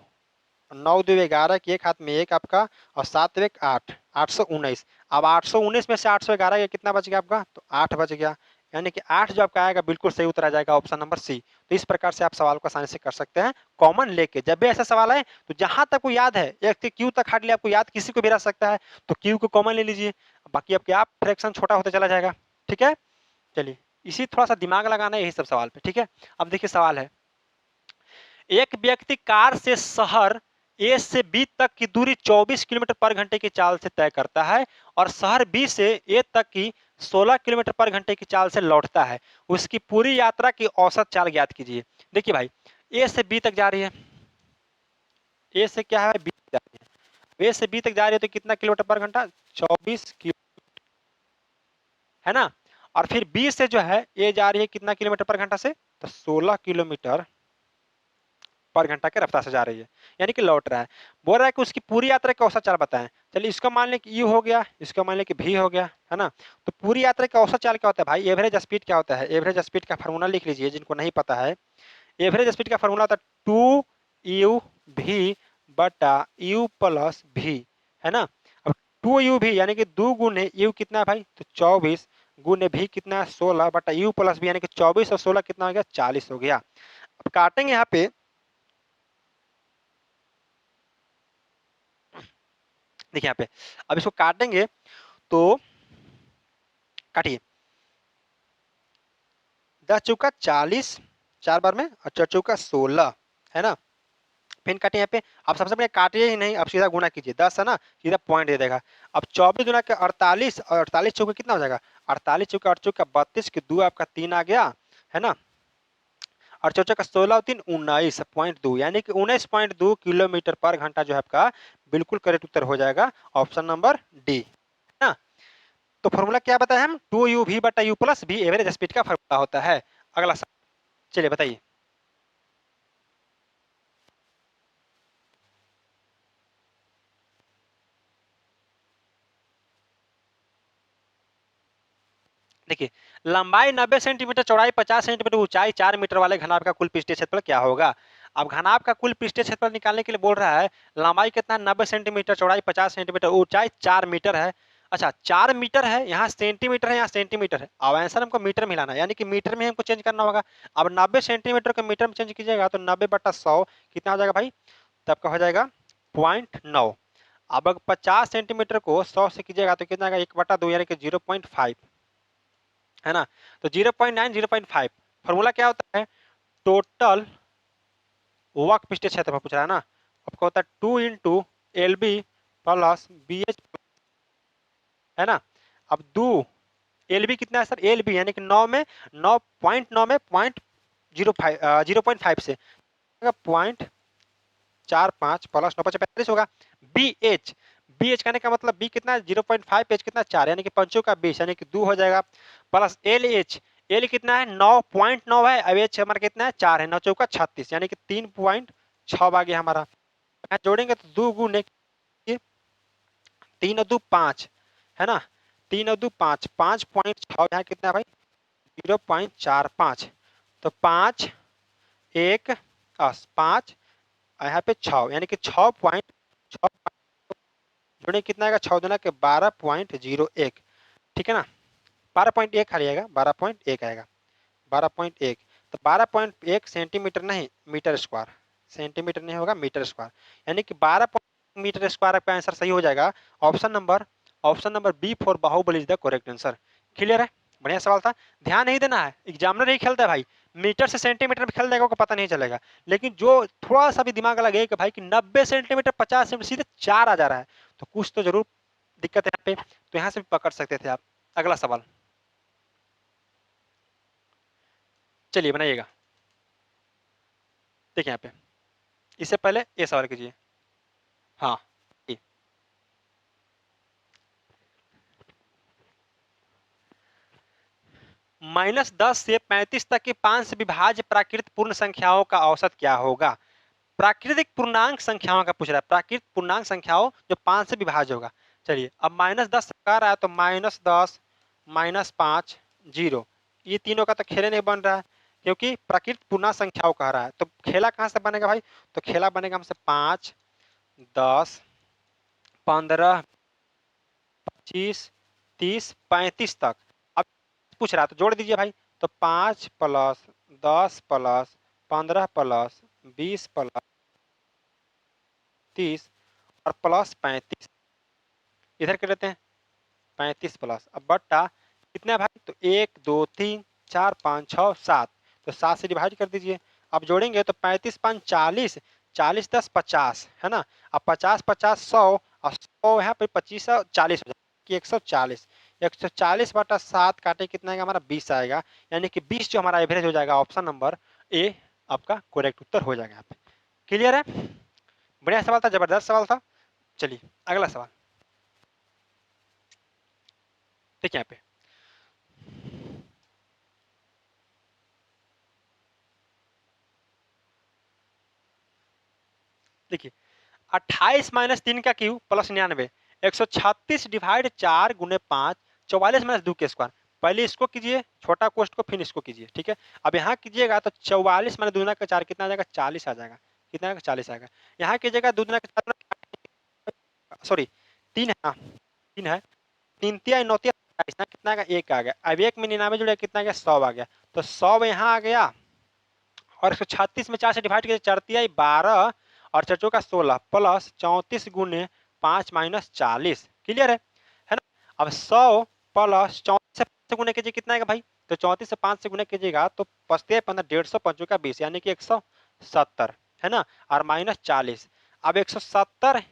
9 2 11 की 1 हाथ में 1 आपका और 7 1 8 819। अब 819 में से 811 गया कितना बच गया आपका, तो 8 बच गया, यानी कि 8 जो आपका आएगा बिल्कुल सही उत्तर आ जाएगा ऑप्शन नंबर सी। तो इस प्रकार से आप सवाल को आसानी से कर सकते हैं कॉमन लेके। जब भी ऐसा सवाल है तो जहां तक को याद है, एक से क्यू तक हार्डली आपको याद किसी को भी रह सकता है, तो क्यू को कॉमन ले लीजिए, बाकी आपके आप फ्रैक्शन छोटा होता चला जाएगा। ठीक है, चलिए इसी थोड़ा सा दिमाग लगाना है यही सब सवाल पे। ठीक है, अब देखिए सवाल है, एक व्यक्ति कार से शहर ए से बी तक की दूरी 24 किलोमीटर पर घंटे की चाल से तय करता है और शहर बी से ए तक की 16 किलोमीटर पर घंटे की चाल से लौटता है। उसकी पूरी यात्रा की औसत चाल ज्ञात कीजिए। देखिए भाई, ए से बी तक जा रही है, ए से क्या है बी तक जा रही है, ए से बी तक जा रही है तो कितना किलोमीटर पर घंटा 24 किलो, है ना। और फिर बी से जो है ए जा रही है कितना किलोमीटर पर घंटा से, तो 16 किलोमीटर पर घंटा के रफ्तार से जा रही है, यानी कि लौट रहा है। बोल रहा है कि उसकी पूरी यात्रा का औसत चाल बताएं। चलिए इसका मान लें कि यू हो गया, इसका मान लें कि भी हो गया, है ना। तो पूरी यात्रा का औसत चाल क्या होता है भाई, एवरेज स्पीड क्या होता है, एवरेज स्पीड का फार्मूला लिख लीजिए जिनको नहीं पता है। एवरेज स्पीड का फार्मूला होता है 2u बटा u प्लस भी, है ना। अब 2u भी यानी कि 2 गुने u कितना है भाई, तो 24 गुने भी कितना है 16 बटा u प्लस भी यानी कि 24 और 16 कितना हो गया 40 हो गया। अब काटेंगे यहाँ पे, देखिए यहाँ पे अब इसको काटेंगे तो काटिए, 10 चौका 40 4 बार में और 4 चौका 16, है ना। फिर काटिए यहाँ पे, आप सबसे पहले काटिए ही नहीं, आप सीधा गुना कीजिए, 10 है ना सीधा पॉइंट दे देगा। अब 24 गुना के 48 और 48 चौके कितना हो जाएगा, 48 चौका 8 चौका 32 के 2 आपका 3 आ गया, है ना। और 4 चौका 16 और 3 19.2 यानी कि 19.2 किलोमीटर पर घंटा जो है आपका बिल्कुल करेक्ट उत्तर हो जाएगा ऑप्शन नंबर डी, है ना। तो फॉर्मूला क्या बताया हम, 2u v बटा u plus v average speed का फॉर्मूला होता है। अगला सवाल चलिए बताइए। देखिए लंबाई 90 सेंटीमीटर, चौड़ाई 50 सेंटीमीटर, ऊंचाई 4 मीटर वाले घनाभ का कुल पृष्ठीय क्षेत्रफल क्या होगा। अब घनाभ का कुल पृष्ठीय क्षेत्रफल निकालने के लिए बोल रहा है, लंबाई कितना 90 सेंटीमीटर, चौड़ाई 50 सेंटीमीटर, ऊंचाई 4 मीटर है। अच्छा 4 मीटर है, यहाँ सेंटीमीटर है, यहाँ सेंटीमीटर है। अब आंसर हमको मीटर में लाना है, यानी कि मीटर में हमको चेंज करना होगा। अब 90 सेंटीमीटर को मीटर में चेंज कीजिएगा तो 90 बटा 100 कितना हो जाएगा भाई, तब का हो जाएगा 0.9। अब अगर 50 सेंटीमीटर को 100 से कीजिएगा तो कितना आएगा 1/2 यानी कि 0.5, है ना। तो 0.9 0.5 फॉर्मूला क्या होता है, टोटल वर्क पृष्ठीय क्षेत्रफल पूछ रहा है ना। आपको होता है 2 into l b plus b h, है ना। अब 2 एल बी कितना है सर, एल बी यानी कि 9 में 9.9 में 0.5 से 0.45 प्लस 9 45 होगा। बी एच, बी एच कहने का मतलब बी कितना है 0.5, एच कितना 4 यानी कि 5 का 20 यानी कि 2 हो जाएगा। प्लस एल एच, एल कितना है 9.9 है, अब एच हमारा कितना है 4 है, 9 चौका 36 यानी कि 3.6 आ गया हमारा। यहाँ जोड़ेंगे तो 2 गुने 3 और 2 5, है ना, 3 और 2 5, 5.6 यहाँ कितना है भाई 0.45, तो 5 1 5 यहाँ पे 6 यानी कि 6.6 जोड़े कितना आएगा 6 दुना के 12.01, ठीक है ना। 12.1 खाली आएगा, 12.1 आएगा, 12.1। तो 12.1 सेंटीमीटर नहीं मीटर स्क्वायर, सेंटीमीटर नहीं होगा मीटर स्क्वायर, यानी कि 12 मीटर स्क्वायर आपका आंसर सही हो जाएगा। Option number B for Baahubali is the correct answer. Clear है, बढ़िया सवाल था। ध्यान नहीं देना है, एग्जामिनर ही खेलता है भाई, मीटर से सेंटीमीटर में खेल देगा को पता नहीं चलेगा। लेकिन जो थोड़ा सा भी दिमाग लगे कि भाई कि 90 सेंटीमीटर 50 सेंटीमीटर सीधे 4 आ जा रहा है, तो कुछ तो जरूर दिक्कत है यहाँ पे, तो यहाँ से भी पकड़ सकते थे आप। अगला सवाल चलिए बनाइएगा। देखिए यहाँ पे, इससे पहले ये सवाल कीजिए। हाँ जी। -10 से 35 तक की 5 से विभाज्य प्राकृत पूर्ण संख्याओं का औसत क्या होगा? प्राकृतिक पूर्णांक संख्याओं का पूछ रहा है, प्राकृतिक पूर्णांक संख्याओं जो 5 से विभाज्य होगा। चलिए अब -10 कह रहा है तो -10 -5 0, ये तीनों का तो खेले नहीं बन रहा है, क्योंकि प्राकृतिक पूर्णांक संख्याओं कह रहा है। तो खेला कहाँ से बनेगा भाई? तो खेला बनेगा हमसे 5, 10, 15, 25, 30, 35 तक। अब पूछ रहा है तो जोड़ दीजिए भाई। तो 5 प्लस 10 प्लस 15 प्लस 20 प्लस 30 और प्लस 35, इधर कर लेते हैं 35 प्लस, अब बट्टा कितना है भाई? तो 1 2 3 4 5 6 7, तो 7 से डिवाइड कर दीजिए। अब जोड़ेंगे तो 35 5 40, 40 10 50 है ना। अब 50 50 100 और 100 यहाँ पे 25 40 हो जाएगा कि 140, 140 बटा 7 काटे कितना आएगा हमारा? 20 आएगा, यानी कि 20 जो हमारा एवरेज हो जाएगा। ऑप्शन नंबर ए आपका करेक्ट उत्तर हो जाएगा यहाँ पे। क्लियर है? बढ़िया सवाल था, जबरदस्त सवाल था। चलिए अगला सवाल देखिए यहाँ पे। देखिए 28 माइनस 3 का क्यूब प्लस 99, 136 डिवाइड 4 गुने 5, 44 माइनस 2 के स्क्वायर। पहले इसको कीजिए छोटा कोष्ट को, फिर इसको कीजिए, ठीक है। अब यहाँ कीजिएगा तो 44 माइनस 2 का 4 कितना आ जाएगा? 40 आ जाएगा। कितना आएगा? 40 आएगा। यहाँ कीजिएगा 2 का 4, सॉरी 3 है ना, 3 है, 3 तिया 9 तिया 27, कितना आएगा? 1 आ गया। अब 1 में 99 जुड़ा कितना आ गया? 100 आ गया। तो 100 यहाँ आ गया और 136 में 4 से डिवाइड किया, 4 तिया 12 और 4 चौका 16 प्लस 34 गुने 5 माइनस 40। क्लियर है ना। अब 100 प्लस 34 से 5 से गुने कीजिए, कितना आएगा भाई? तो 34 से 5 से गुने कीजिएगा तो 55 15 150 5 का 20, यानी कि 170 है ना, और माइनस 40। अब 170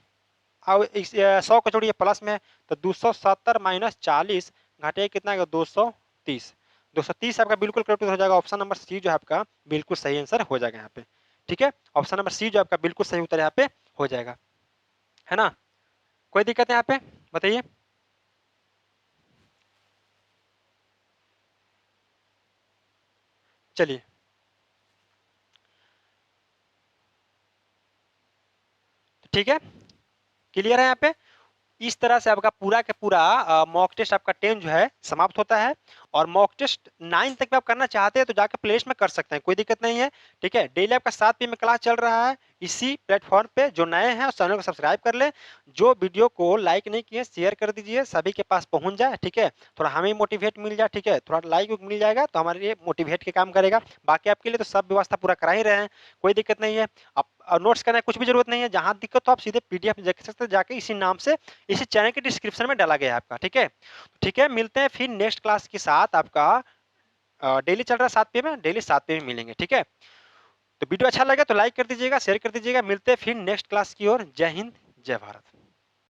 अब 100 को जोड़िए प्लस में, तो 270 माइनस 40 घटे कितना आएगा? 230। 230 आपका बिल्कुल करेक्ट हो जाएगा। ऑप्शन नंबर सी जो है आपका बिल्कुल सही आंसर हो जाएगा यहाँ पे, ठीक है। ऑप्शन नंबर सी जो आपका बिल्कुल सही उत्तर यहाँ पे हो जाएगा, है ना। कोई दिक्कत है यहाँ पे? बताइए। चलिए ठीक है, क्लियर है यहाँ पे। इस तरह से आपका पूरा का पूरा मॉक टेस्ट आपका 10 जो है समाप्त होता है। और मॉक टेस्ट 9 तक भी आप करना चाहते हैं तो जाकर प्ले लिस्ट में कर सकते हैं, कोई दिक्कत नहीं है, ठीक है। डेली आपका 7 PM में क्लास चल रहा है इसी प्लेटफॉर्म पे। जो नए हैं उस चैनल को सब्सक्राइब कर लें, जो वीडियो को लाइक नहीं किए शेयर कर दीजिए, सभी के पास पहुंच जाए, ठीक है। थोड़ा हमें मोटिवेट मिल जाए, ठीक है, थोड़ा लाइक मिल जाएगा तो हमारे लिए मोटिवेट के काम करेगा। बाकी आपके लिए तो सब व्यवस्था पूरा करा ही रहे हैं, कोई दिक्कत नहीं है। आप नोट्स करने की कुछ भी जरूरत नहीं है, जहां दिक्कत तो आप सीधे PDF देख सकते हैं जाके, इसी नाम से इसी चैनल के डिस्क्रिप्शन में डाला गया है आपका, ठीक है। ठीक है, मिलते हैं फिर नेक्स्ट क्लास के साथ। आपका डेली चल रहा है 7 PM में, डेली 7 PM में मिलेंगे, ठीक है। तो वीडियो अच्छा लगा तो लाइक कर दीजिएगा, शेयर कर दीजिएगा। मिलते हैं फिर नेक्स्ट क्लास की ओर। जय हिंद, जय भारत।